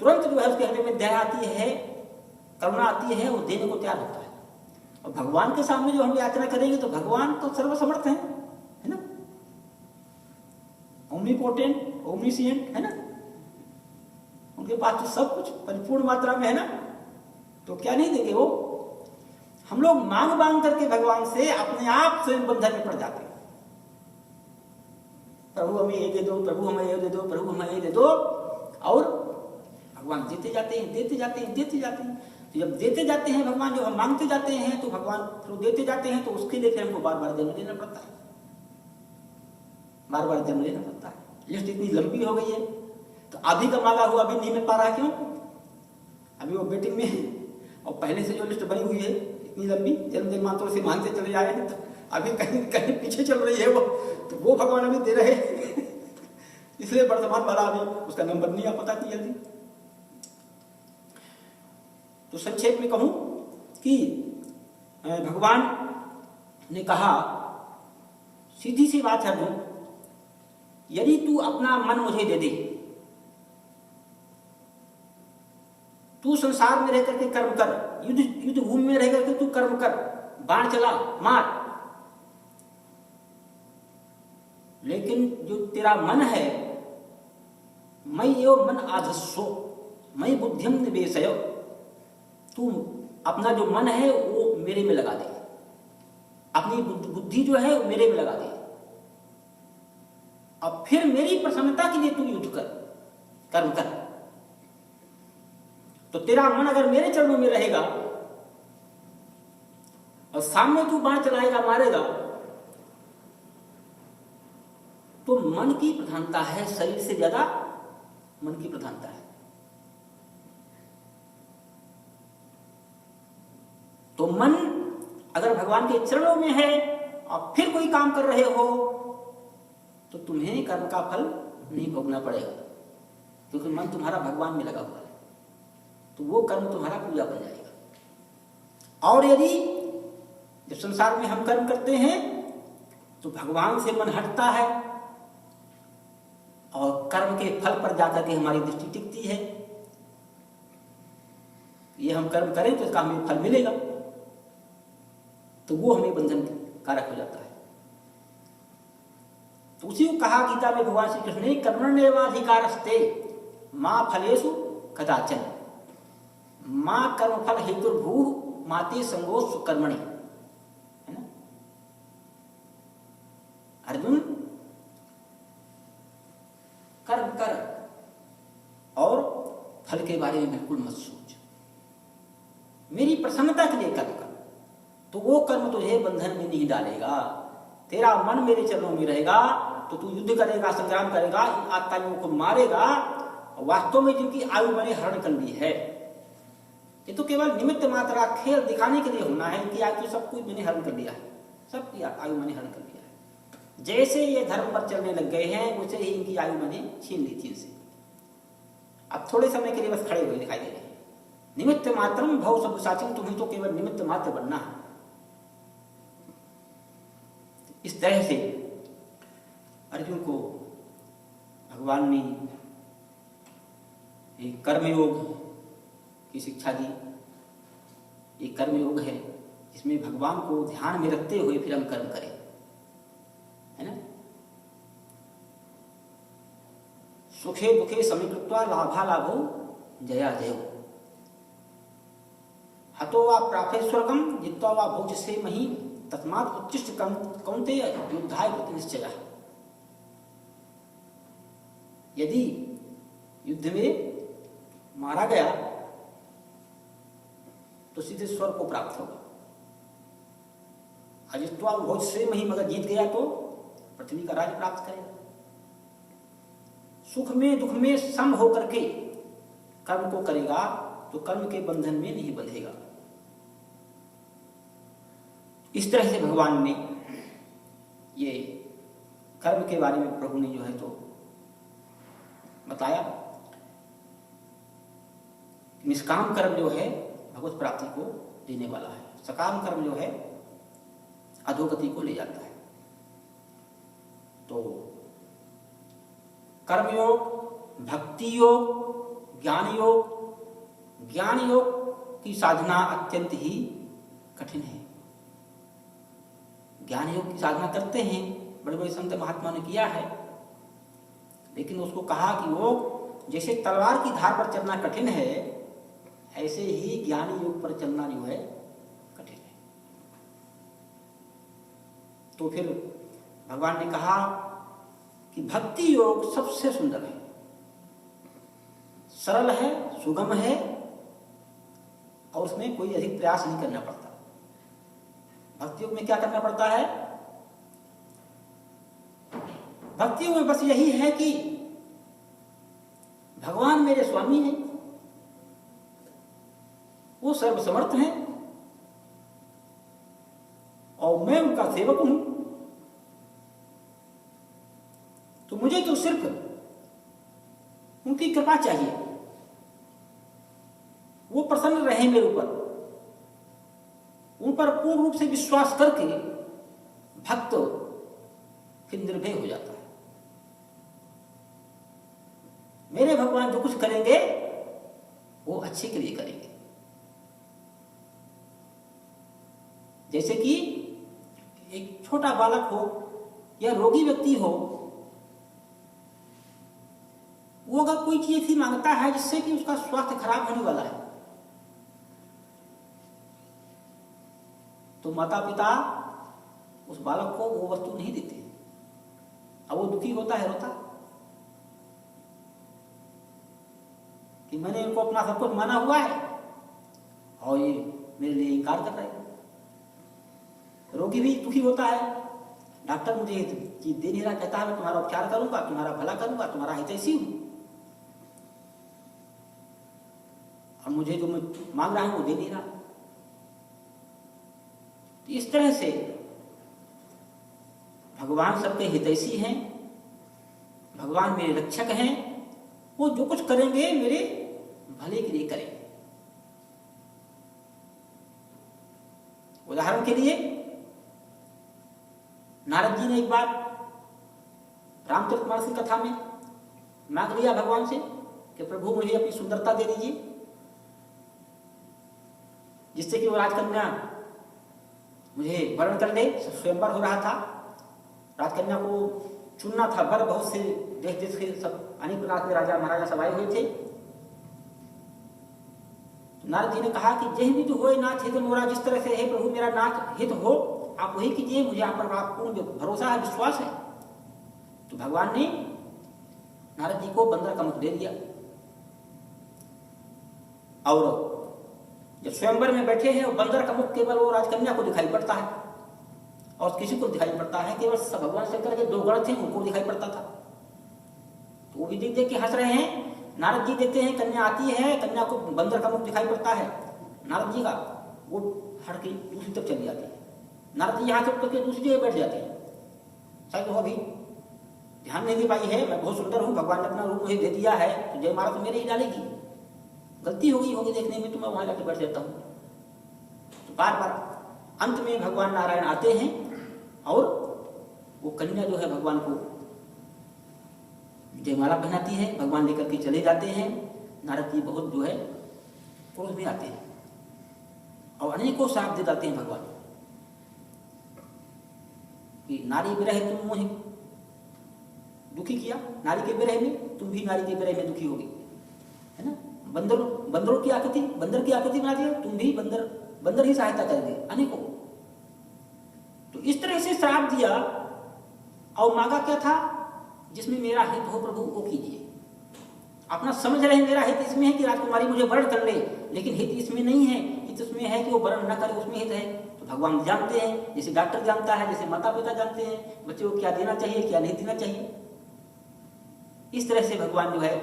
तुरंत जो है उसके हृदय में दया आती है, करुणा आती है, वो देने को तैयार होता है। और भगवान के सामने जो हम याचना करेंगे तो भगवान तो सर्वसमर्थ है ना, ओमनीपोटेंट, ओमनीसिएंट है ना, उनके पास तो सब कुछ परिपूर्ण मात्रा में है ना, तो क्या नहीं देंगे वो। हम लोग मांग मांग करके भगवान से अपने आप से बंधन में पड़ जाते हैं। प्रभु हमें ये दे दो, प्रभु हमें ये दे दो, प्रभु हमें ये दे दो, और भगवान देते जाते हैं, देते जाते हैं, देते जाते हैं। तो जब देते जाते हैं भगवान, जो हम मांगते जाते हैं तो भगवान तो देते जाते हैं, तो उसके लिए फिर हमको बार बार जन्म लेना पड़ता है, बार बार जन्म लेना पड़ता है। लिस्ट इतनी लंबी हो गई है, तो अभी का मांगा हुआ अभी नहीं मिल पा रहा, क्यों? अभी वो वेटिंग में है, और पहले से जो लिस्ट बनी हुई है इतनी लंबी, जन्मदिन मात्रों से मांगते चले जा रहे हैं, तो अभी कहीं कहीं पीछे चल रही है वो, तो वो भगवान अभी दे रहे हैं। इसलिए वर्तमान वाला अभी उसका नंबर नहीं आ पता इतनी जल्दी। तो संक्षेप में कहूं कि भगवान ने कहा, सीधी सी बात है अर्जुन, यदि तू अपना मन मुझे दे दे, तू संसार में रह करके कर्म कर, युद्ध भूमि में रह करके तू कर्म कर, बाण चला, मार, लेकिन जो तेरा मन है, मयि एव मन आधस्सो मयि बुद्धिम निवेशय, तू अपना जो मन है वो मेरे में लगा दे, अपनी बुद्धि जो है वो मेरे में लगा दे, अब फिर मेरी प्रसन्नता के लिए तू युद्ध कर, कर्म कर। तो तेरा मन अगर मेरे चरणों में रहेगा और सामने तू बाण चलाएगा, मारेगा, तो मन की प्रधानता है, शरीर से ज्यादा मन की प्रधानता है। तो मन अगर भगवान के चरणों में है और फिर कोई काम कर रहे हो, तो तुम्हें कर्म का फल नहीं भोगना पड़ेगा, क्योंकि मन तुम्हारा भगवान में लगा हुआ है, तो वो कर्म तुम्हारा पूजा बन जाएगा। और यदि जब संसार में हम कर्म करते हैं तो भगवान से मन हटता है और कर्म के फल पर जाकर के हमारी दृष्टि टिकती है, ये हम कर्म करें तो इसका हमें फल मिलेगा, तो वो हमें बंधन कारक हो जाता है। तो उसी को कहा गीता में भगवान श्री कृष्ण ने, कर्मण्येवाधिकारस्ते माँ फलेषु कदाचन, माँ कर्मफल हेतुर्भू माते संगोष्ठ कर्मणि, है ना। अर्जुन कर्म कर और फल के बारे में बिल्कुल मत सोच, मेरी प्रसन्नता के लिए कर्म कर, तो वो कर्म तुझे बंधन में नहीं डालेगा। तेरा मन मेरे चरणों में रहेगा तो तू युद्ध करेगा, संग्राम करेगा, इन आत्माओं को मारेगा। वास्तव में जिनकी आयु मैंने हरण कर ली है, ये तो केवल निमित्त मात्रा खेल दिखाने के लिए होना है। इनकी आयु तो सब कुछ मैंने हरण कर लिया है, सबकी आयु मैंने हरण कर लिया है। जैसे ये धर्म पर चलने लग गए हैं वैसे ही इनकी आयु मैंने छीन ली थी इनसे। अब थोड़े समय के लिए बस खड़े हुए दिखाई दे रहे हैं। निमित्त मात्रम भव सब साचिन, तुम्हें तो केवल निमित्त मात्र बनना है। इस तरह से अर्जुन को भगवान ने एक कर्मयोग की शिक्षा दी। ये कर्मयोग है जिसमें भगवान को ध्यान में रखते हुए फिर हम कर्म करें, है ना। सुखे दुखे समीकृत्वा लाभा लाभो जया जयो, हतो वा प्राप्ते स्वर्गम जित्वा वा भोज्यसे मही, तस्मात् उत्तिष्ठ कौन्तेय युद्धाय कृतनिश्चयः। यदि युद्ध में मारा गया तो सीधे स्वर्ग को प्राप्त होगा, अजित्वा भोज्यसे मही, मगर जीत गया तो पृथ्वी का राज्य प्राप्त करेगा। सुख में दुख में सम होकर के कर्म को करेगा तो कर्म के बंधन में नहीं बंधेगा। इस तरह से भगवान ने ये कर्म के बारे में प्रभु ने जो है तो बताया। निष्काम कर्म जो है भगवत प्राप्ति को देने वाला है, सकाम कर्म जो है अधोगति को ले जाता है। तो कर्मयोग, भक्ति योग, ज्ञान योग, ज्ञान योग की साधना अत्यंत ही कठिन है। ज्ञान योग की साधना करते हैं, बड़े बड़े संत महात्मा ने किया है, लेकिन उसको कहा कि वो जैसे तलवार की धार पर चलना कठिन है, ऐसे ही ज्ञान योग पर चलना जो है कठिन है। तो फिर भगवान ने कहा कि भक्ति योग सबसे सुंदर है, सरल है, सुगम है और उसमें कोई अधिक प्रयास नहीं करना पड़ता। भक्ति योग में क्या करना पड़ता है? भक्ति योग में बस यही है कि भगवान मेरे स्वामी हैं, वो सर्वसमर्थ हैं और मैं उनका सेवक हूं, तो मुझे तो सिर्फ उनकी कृपा चाहिए, वो प्रसन्न रहे मेरे ऊपर। उन पर पूर्ण रूप से विश्वास करके भक्त फिर निर्भय हो जाता है। मेरे भगवान जो कुछ करेंगे वो अच्छे के लिए करेंगे। जैसे कि एक छोटा बालक हो या रोगी व्यक्ति हो, वो अगर कोई चीज ऐसी मांगता है जिससे कि उसका स्वास्थ्य खराब होने वाला है, तो माता पिता उस बालक को वो वस्तु नहीं देते। अब वो दुखी होता है, रोता कि मैंने इनको अपना सब कुछ माना हुआ है और ये मेरे लिए इनकार कर रहे हैं। रोगी भी दुखी होता है, डॉक्टर मुझे चीज दे नहीं रहा, कहता है मैं तुम्हारा उपचार करूंगा, तुम्हारा भला करूंगा, तुम्हारा हितैषी हूं, और मुझे जो मैं मांग रहा हूं वो दे नहीं रहा। तो इस तरह से भगवान सबके हितैषी हैं, भगवान मेरे रक्षक हैं, वो जो कुछ करेंगे मेरे भले के लिए करेंगे। उदाहरण के लिए नारद जी ने एक बार रामचरितमानस की कथा में मांग लिया भगवान से कि प्रभु मुझे अपनी सुंदरता दे दीजिए, जिससे कि वो राजकन्या मुझे वर्ण कर ले। स्वयंवर हो रहा था, राजकन्या को चुनना था, वर बहुत से देश देश के सब अनेक प्रकार के राजा महाराजा सब आए हुए थे। तो नारद जी ने कहा कि जय भी तो होए नाथ हित मोरा, जिस तरह से है प्रभु मेरा नाथ हित हो आप वही कीजिए, मुझे आप पर पूर्ण भरोसा है, विश्वास है। तो भगवान ने नारद जी को बंदर का मुख दे दिया और जब स्वयंवर में बैठे हैं और बंदर का मुख केवल वो राजकन्या को दिखाई पड़ता है और किसी को दिखाई पड़ता है, केवल भगवान शंकर के 2 गण थे उनको दिखाई पड़ता था। तो वो भी देख देख के हंस रहे हैं। नारद जी देखते हैं कन्या आती है, कन्या को बंदर का मुख दिखाई पड़ता है नारद जी का, वो हट के दूसरी तरफ चली जाती है। नारद जी यहाँ से उठ के दूसरी जगह बैठ जाते हैं। शायद वो अभी ध्यान नहीं दे पाई है, मैं बहुत सुंदर हूँ, भगवान ने अपना रूप मुझे दे दिया है, तो जय मारा तो मेरे ही डालेगी, गलती होगी देखने में, तो मैं वहां जाकर बैठ जाता हूँ। तो बार बार अंत में भगवान नारायण आते हैं और वो कन्या जो है भगवान को जयमाला पहनाती है, भगवान लेकर के चले जाते हैं। नारद जी बहुत जो है क्रोध में आते हैं और अनेकों श्राप दे जाते हैं भगवान कि नारी विरह तुम मोहि दुखी किया, नारी के विरह में तुम भी नारी के विरह में दुखी होगी, है ना। बंदरों की आकृति, बंदर की आकृति बना दिया, तुम भी बंदर ही सहायता करेंगे अनेकों। तो इस तरह से श्राप दिया और मांगा क्या था, जिसमें मेरा हित हो प्रभु वो कीजिए। अपना समझ रहे हैं मेरा हित इसमें है कि राजकुमारी मुझे वर्ण कर ले, लेकिन हित इसमें नहीं है, हित उसमें है कि वो वर्ण न करे, उसमें हित है। तो भगवान जानते हैं, जैसे डॉक्टर जानता है, जैसे माता पिता जानते हैं बच्चे को क्या देना चाहिए क्या नहीं देना चाहिए। इस तरह से भगवान जो है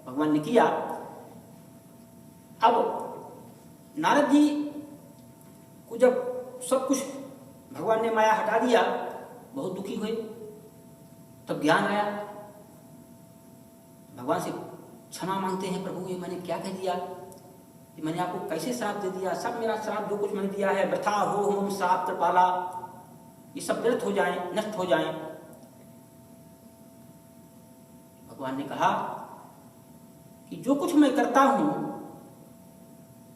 भगवान ने किया। अब नारद जी को जब सब कुछ भगवान ने माया हटा दिया, बहुत दुखी हुए। तब ज्ञान आया, भगवान से क्षमा मांगते हैं, प्रभु ये मैंने क्या कह दिया, कि मैंने आपको कैसे श्राप दे दिया, सब मेरा श्राप जो कुछ मैंने दिया है वृथा हो हम श्राप कृपाला, ये सब व्यर्थ हो जाएं, नष्ट हो जाएं। भगवान ने कहा कि जो कुछ मैं करता हूं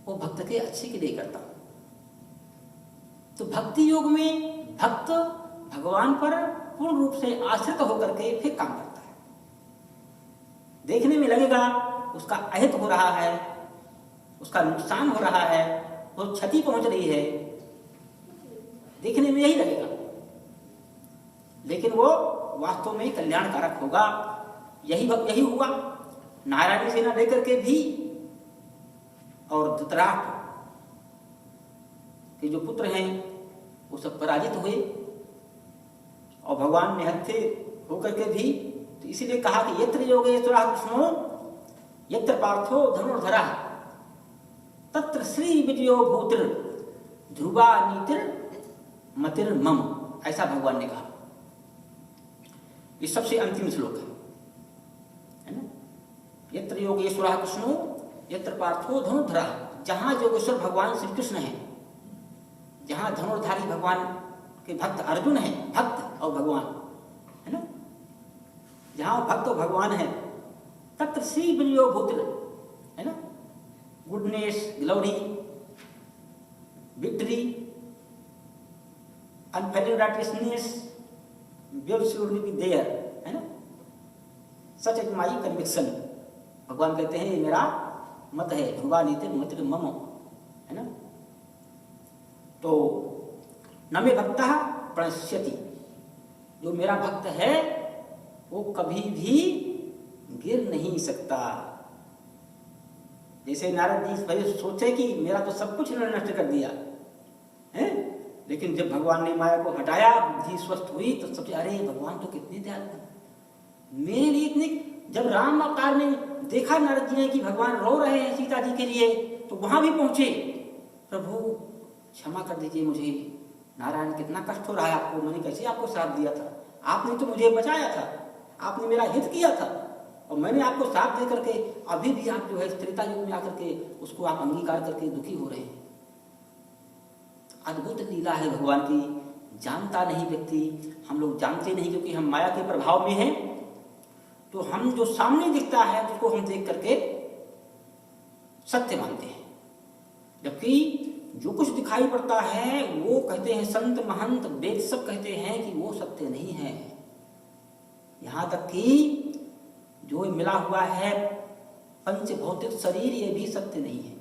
वो भक्त के अच्छे के लिए करता हूं। तो भक्ति योग में भक्त भगवान पर पूर्ण रूप से आश्रित होकर के फिर काम करता है। देखने में लगेगा उसका अहित हो रहा है, उसका नुकसान हो रहा है, बहुत क्षति पहुंच रही है, देखने में यही लगेगा, लेकिन वो वास्तव में कल्याणकारक होगा। यही हुआ। नारायणी सेना लेकर के भी और धृतराष्ट्र के जो पुत्र हैं वो सब पराजित हुए और भगवान निहत्थे होकर के भी। तो इसीलिए कहा कि यत्र योगेश्वरः कृष्णो यत्र पार्थो धनुर्धरः तत्र श्री विजयो भूतिर ध्रुवा नीतिर मतिर मम, ऐसा भगवान ने कहा। ये सबसे अंतिम श्लोक है ना। यत्र योगेश्वरः कृष्णो यत्र पार्थो धनुर्धरः, जहां योगेश्वर भगवान श्री कृष्ण है, जहां धनुर्धारी भगवान के भक्त अर्जुन है, भक्त और भगवान है ना, जहां भक्त और भगवान है, तत्र श्री विजयो भूतिर, है ना, goodness, glory, victory, unfailing righteousness will surely be there, है ना। सच इज माई कन्विक्शन, भगवान कहते हैं ये मेरा मत है, ध्रुवा नीति मत मम, है ना। तो न मे भक्तः प्रणश्यति, जो मेरा भक्त है वो कभी भी गिर नहीं सकता। जैसे नारद जी पहले सोचे कि मेरा तो सब कुछ इन्होंने नष्ट कर दिया है, लेकिन जब भगवान ने माया को हटाया, बुद्धि स्वस्थ हुई, तो सोचे अरे भगवान तो कितने दयालु हैं मेरे लिए इतने। जब राम अवतार ने देखा नारद जी ने कि भगवान रो रहे हैं सीता जी के लिए, तो वहां भी पहुंचे, प्रभु क्षमा कर दीजिए मुझे, नारायण कितना कष्ट हो रहा है आपको, मैंने कैसे आपको श्राप दिया था, आपने तो मुझे बचाया था, आपने मेरा हित किया था, और मैंने आपको श्राप दे करके अभी भी आप जो है त्रेता युग में आकर के उसको आप अंगीकार करके दुखी हो रहे हैं। अद्भुत लीला है भगवान की, जानता नहीं व्यक्ति, हम लोग जानते नहीं क्योंकि हम माया के प्रभाव में हैं। तो हम जो सामने दिखता है उसको हम देख करके सत्य मानते हैं, जबकि जो कुछ दिखाई पड़ता है वो कहते हैं संत महंत वेद सब कहते हैं कि वो सत्य नहीं है। यहां तक कि जो मिला हुआ है पंच भौतिक शरीर, ये भी सत्य नहीं है,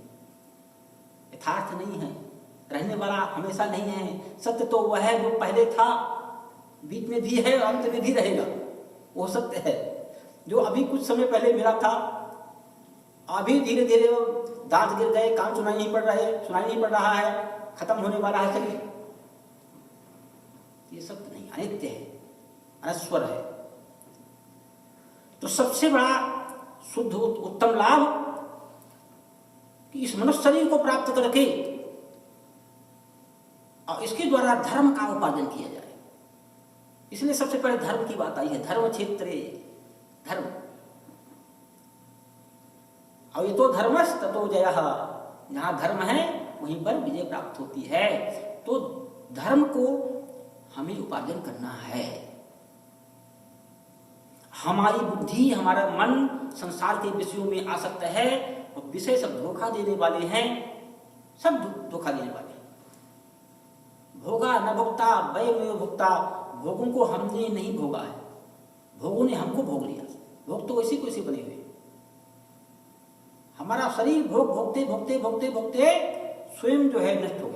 यथार्थ नहीं है, रहने वाला हमेशा नहीं है। सत्य तो वह है जो पहले था, बीच में भी है और अंत में भी रहेगा, वो सत्य है। जो अभी कुछ समय पहले मिला था, अभी धीरे धीरे दांत गिर गए, कान सुनाई नहीं पड़ रहा है, खत्म होने वाला है शरीर, ये सत्य नहीं, अनित्य है, अनश्वर है। तो सबसे बड़ा शुद्ध उत्तम लाभ कि इस मनुष्य शरीर को प्राप्त करके और इसके द्वारा धर्म का उपार्जन किया जाए। इसलिए सबसे पहले धर्म की बात आई है, धर्म क्षेत्रे धर्म। और ये तो धर्मस् ततो जयः, जहां धर्म है वहीं पर विजय प्राप्त होती है। तो धर्म को हमें उपार्जन करना है। हमारी बुद्धि, हमारा मन संसार के विषयों में आसक्त है और विषय सब धोखा देने वाले हैं, सब धोखा देने वाले हैं। भोगा न भुगता वयमेव भुगता, भोगों को हमने नहीं भोगा है, भोगों ने हमको भोग लिया। भोग तो वैसे कैसे बने हुए, हमारा शरीर भोग भोगते भोगते भोगते भोगते स्वयं जो है नष्ट हो गया।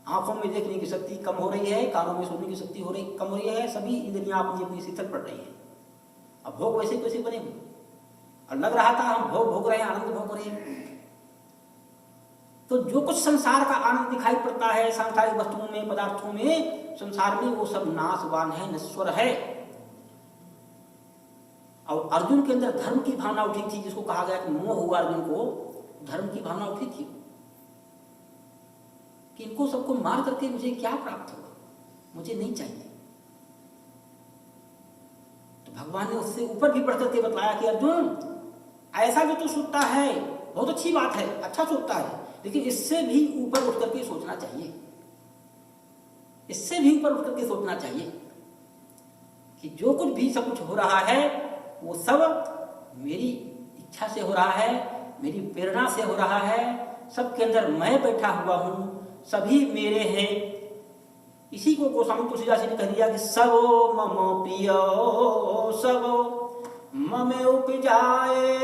आंखों में देखने की शक्ति कम हो रही है, कानों में सुनने की शक्ति कम हो रही है, सभी इंद्रियां अपनी अपनी शिथिल पड़ रही है। अब भोग वैसे कैसे बने हुए, और लग रहा था हम भोग भोग रहे हैं, आनंद भोग रहे हैं। तो जो कुछ संसार का आनंद दिखाई पड़ता है सांसारिक वस्तुओं में, पदार्थों में, संसार में, वो सब नाशवान है, नश्वर है। और अर्जुन के अंदर धर्म की भावना उठी थी, जिसको कहा गया कि मोह हुआ अर्जुन को, धर्म की भावना उठी थी कि इनको सबको मार करके मुझे क्या प्राप्त होगा, मुझे नहीं चाहिए। तो भगवान ने उससे ऊपर भी बढ़ करके बताया कि अर्जुन, ऐसा जो तू सोचता है बहुत अच्छी बात है, अच्छा सोचता है, लेकिन इससे भी ऊपर उठ करके सोचना चाहिए, इससे भी ऊपर उठ करके सोचना चाहिए कि जो कुछ भी सब कुछ हो रहा है वो सब मेरी इच्छा से हो रहा है, मेरी प्रेरणा से हो रहा है, सबके अंदर मैं बैठा हुआ हूं, सभी मेरे हैं। इसी को गोस्वामी तुलसीदास जी ने कह दिया कि सबो मम प्रियो सबो ममे उपजाए,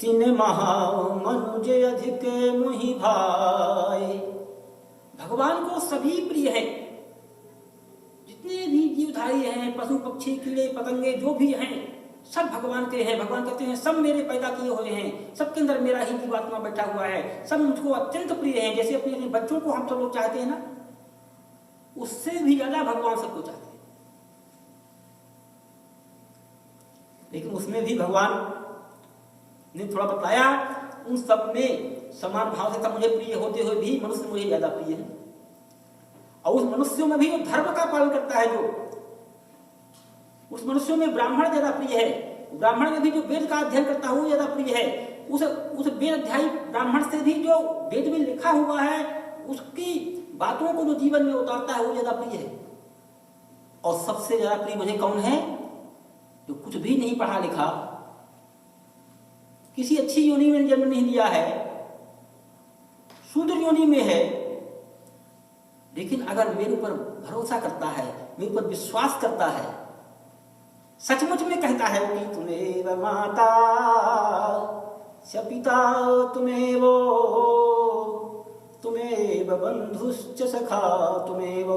तिन महा मनुज अधिक मुहि भाई। भगवान को सभी प्रिय है, जितने भी जीवधारी हैं, पशु पक्षी कीड़े पतंगे जो भी हैं, सब भगवान के हैं। भगवान कहते हैं सब मेरे पैदा किए हुए हैं, सबके अंदर मेरा ही जीवात्मा बैठा हुआ है, सब मुझको अत्यंत प्रिय हैं। जैसे अपने अपने बच्चों को हम सब लोग चाहते हैं ना, उससे भी ज्यादा भगवान सबको चाहते हैं। लेकिन उसमें भी भगवान ने थोड़ा बताया, उन सब में समान भाव से सब मुझे प्रिय होते हुए भी मनुष्य मुझे ज्यादा प्रिय है। और उस मनुष्यों में भी वो धर्म का पालन करता है, जो उस मनुष्यों में ब्राह्मण ज्यादा प्रिय है, ब्राह्मण में भी जो वेद का अध्ययन करता है वो ज्यादा प्रिय है। उस वेद अध्यायी ब्राह्मण से भी जो वेद में लिखा हुआ है उसकी बातों को जो जीवन में उतारता है वो ज्यादा प्रिय है। और सबसे ज्यादा प्रिय मुझे कौन है, जो कुछ भी नहीं पढ़ा लिखा, किसी अच्छी योनि में जन्म नहीं लिया है, शूद्र योनि में है, लेकिन अगर मेरे ऊपर भरोसा करता है, मेरे ऊपर विश्वास करता है, सचमुच में कहता है कि तुमेव माता च पिता तुमेव बंधुश्च सखा तुमेव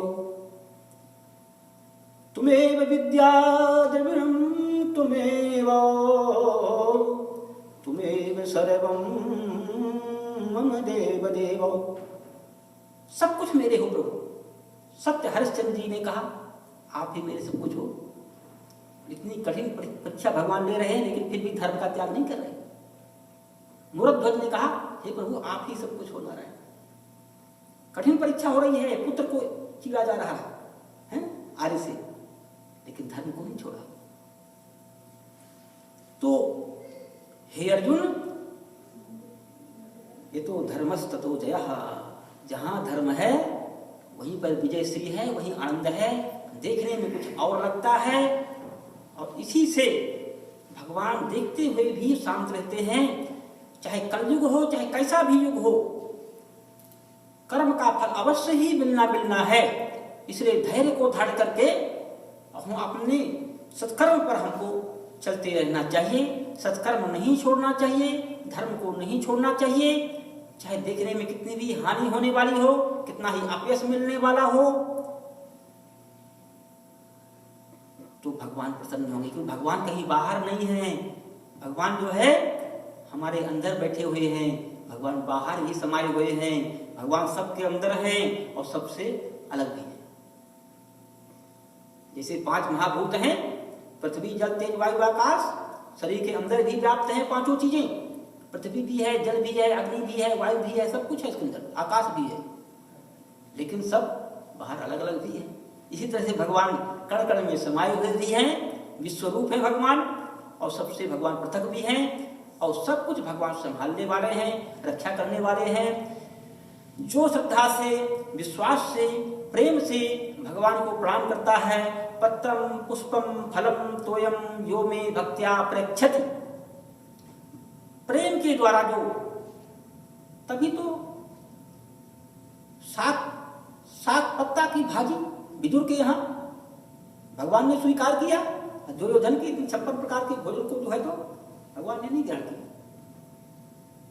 विद्या द्रविणं तुमेव सर्वं मम देव देव। सब कुछ मेरे हो प्रभु। सत्य हरिश्चंद्र जी ने कहा आप ही मेरे सब कुछ हो। इतनी कठिन परीक्षा भगवान ले रहे हैं, लेकिन फिर भी धर्म का त्याग नहीं कर रहे। मूरध्वज ने कहा हे प्रभु आप ही सब कुछ हो नारायण। कठिन परीक्षा हो रही है, पुत्र को चीरा जा रहा है आर्य से, लेकिन धर्म को नहीं छोड़ा। तो हे अर्जुन, ये तो धर्मस्ततो जयः, जहां धर्म है वहीं पर विजय श्री है, वहीं आनंद है। देखने में कुछ और लगता है और इसी से भगवान देखते हुए भी शांत रहते हैं। चाहे कलयुग हो, चाहे कैसा भी युग हो, कर्म का फल अवश्य ही मिलना है। इसलिए धैर्य को धारण करके हम अपने सत्कर्म पर हमको चलते रहना चाहिए, सत्कर्म नहीं छोड़ना चाहिए, धर्म को नहीं छोड़ना चाहिए, चाहे देखने में कितनी भी हानि होने वाली हो, कितना ही अपयश मिलने वाला हो, तो भगवान प्रसन्न होंगे। क्योंकि भगवान कहीं बाहर नहीं है, भगवान जो है हमारे अंदर बैठे हुए हैं, भगवान बाहर ही समाये हुए हैं, भगवान सबके अंदर हैं और सबसे अलग भी हैं। जैसे 5 महाभूत हैं, पृथ्वी जल तेज वायु आकाश, शरीर के अंदर भी व्याप्त हैं 5 चीजें, पृथ्वी भी है, जल भी है, अग्नि भी है, वायु भी है, सब कुछ है इसके अंदर, आकाश भी है, लेकिन सब बाहर अलग अलग भी है। इसी तरह से भगवान कण कण में समाये हुए भी हैं, विश्वरूप है भगवान, और सबसे भगवान पृथक भी हैं, और सब कुछ भगवान संभालने वाले हैं, रक्षा करने वाले हैं। जो श्रद्धा से, विश्वास से, प्रेम से भगवान को प्रणाम करता है, पत्रम पुष्पम फलम तोयम यो मे भक्त्या प्रेक्षति, प्रेम के द्वारा जो, तभी तो सात पत्ता की भाजी विदुर के यहाँ भगवान ने स्वीकार किया, दुर्योधन की 56 प्रकार के भोजन को जो है तो भगवान ने नहीं ग्रहण किया।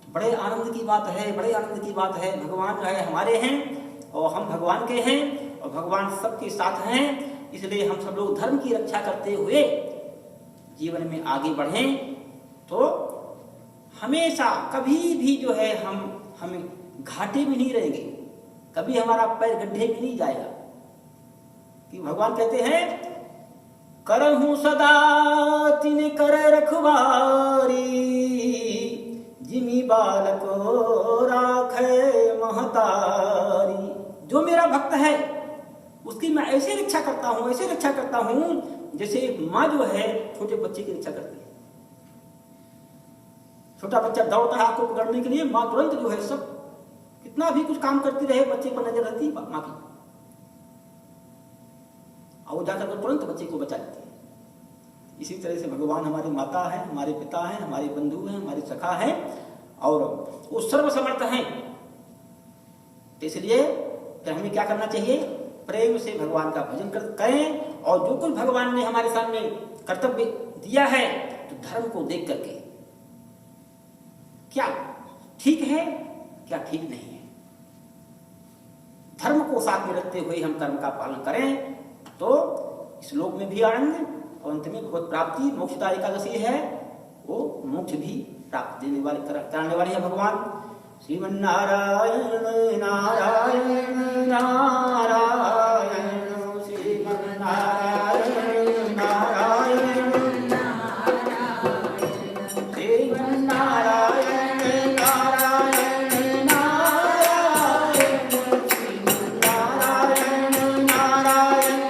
तो बड़े आनंद की बात है, बड़े आनंद की बात है। भगवान जो है हमारे हैं और हम भगवान के हैं, और भगवान सबके साथ हैं। इसलिए हम सब लोग धर्म की रक्षा करते हुए जीवन में आगे बढ़ें, तो हमेशा कभी भी जो है हम घाटे में नहीं रहेंगे, कभी हमारा पैर गड्ढे में नहीं जाएगा। कि भगवान कहते हैं, करहूं सदा तिन कर रखवारी, जिमी बालक राखे महतारी। जो मेरा भक्त है उसकी मैं ऐसे रक्षा करता हूं, ऐसे रक्षा करता हूं, जैसे एक माँ जो है छोटे बच्चे की रक्षा करती है। छोटा बच्चा दौड़ता है आपको पकड़ने के लिए, माँ तुरंत जो है सब कितना भी कुछ काम करती रहे, बच्चे पर नजर रहती है माँ की, और वो जाकर तुरंत बच्चे को बचा लेती है। इसी तरह से भगवान हमारी माता है, हमारे पिता हैं, हमारे बंधु हैं, हमारे सखा हैं, और वो सर्वसमर्थ हैं। तो इसलिए हमें क्या करना चाहिए? प्रेम से भगवान का भजन करें, और जो कुछ भगवान ने हमारे सामने कर्तव्य दिया है, तो धर्म को देख करके क्या ठीक है, क्या ठीक नहीं है, धर्म को साथ में रखते हुए हम कर्म का पालन करें, तो इस लोक में भी आनंद, और अंत में भगवत प्राप्ति, मोक्षदा एकादशी है, वो मोक्ष भी प्राप्त देने वाले, कराने वाले हैं भगवान। श्रीमन्नारायण नारायण नारायण, श्रीमन्नारायण नारायण श्रीमन्नारायण नारायण नारायण, श्रीमन्नारायण नारायण नारायण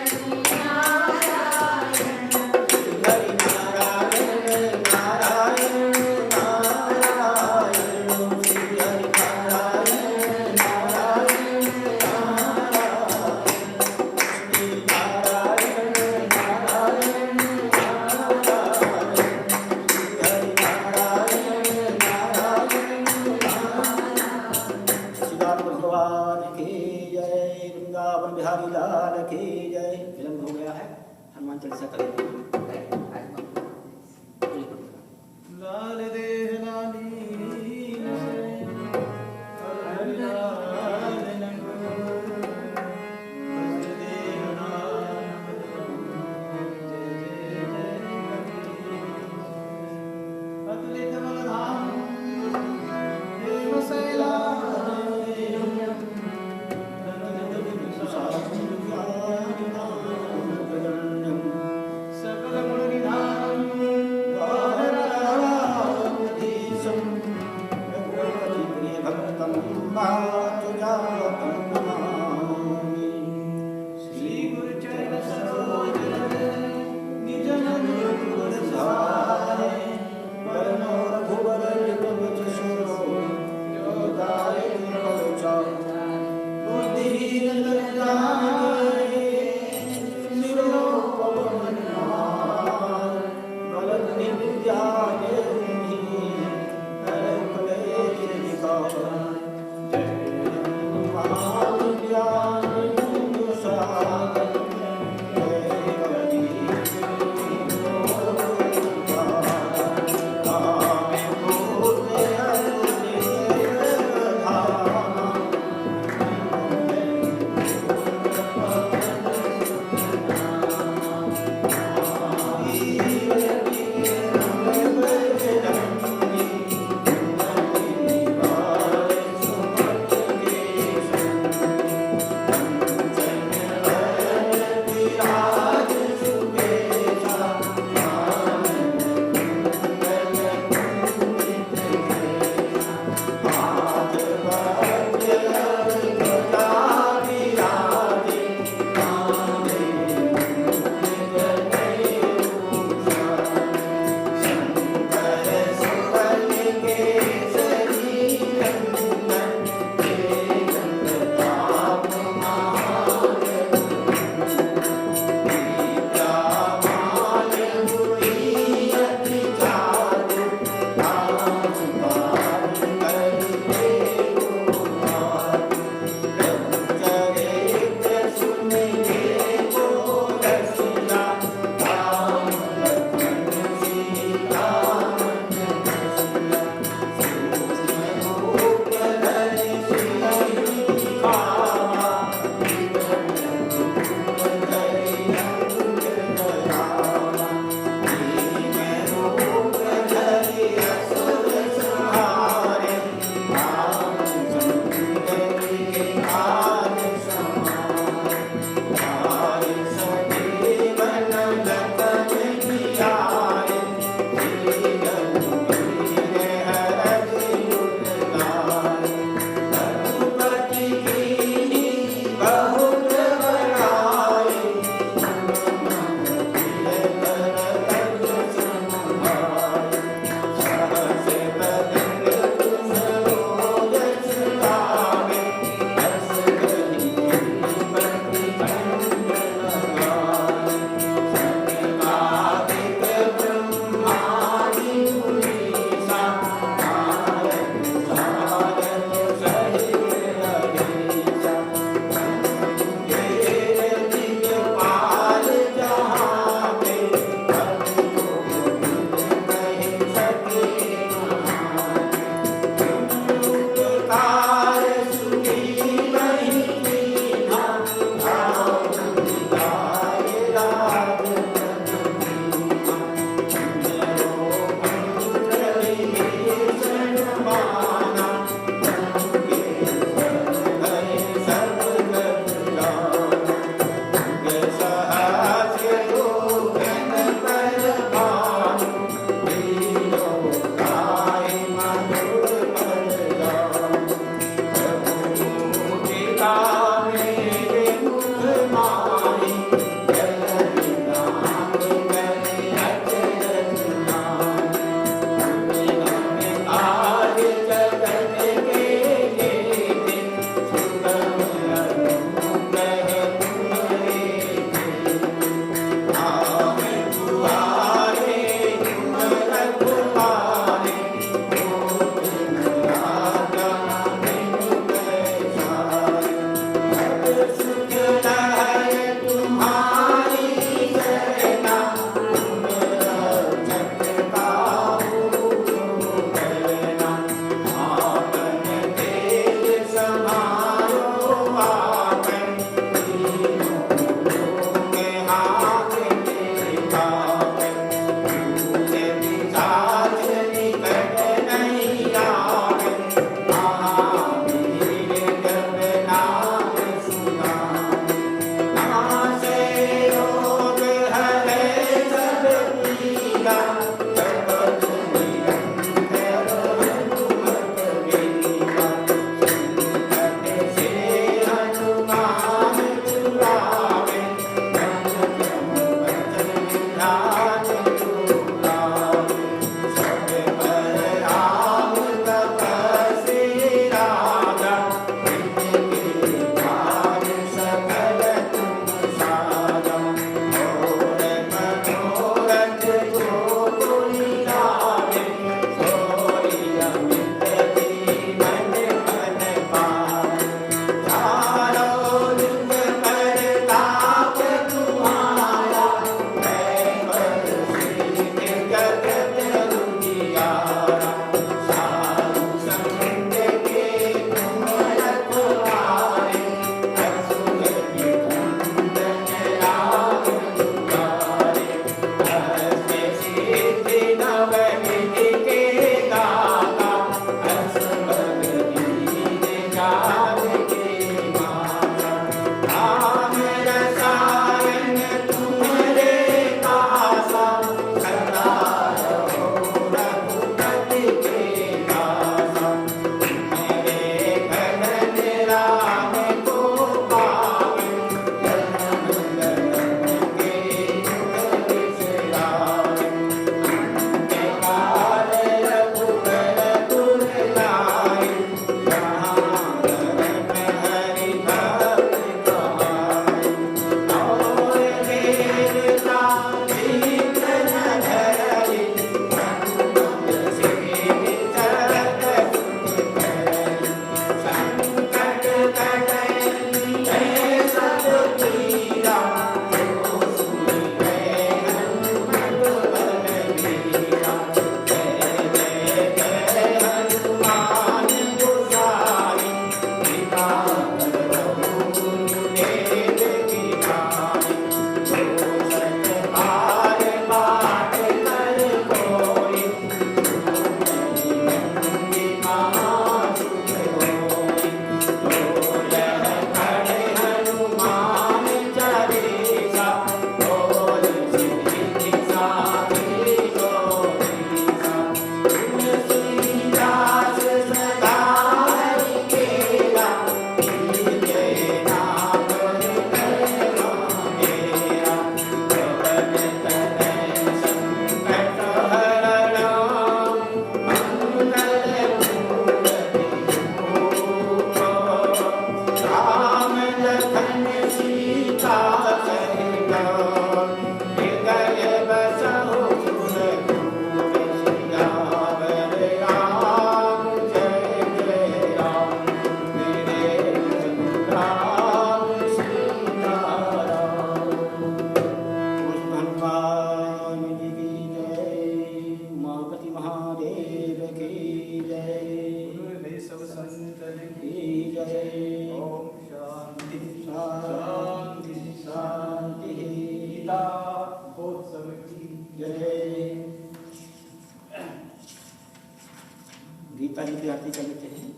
देवता जी की आरती कर लेते हैं।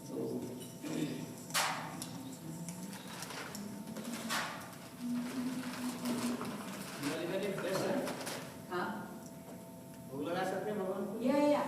तो भोग लगा सकते हैं भगवान को? या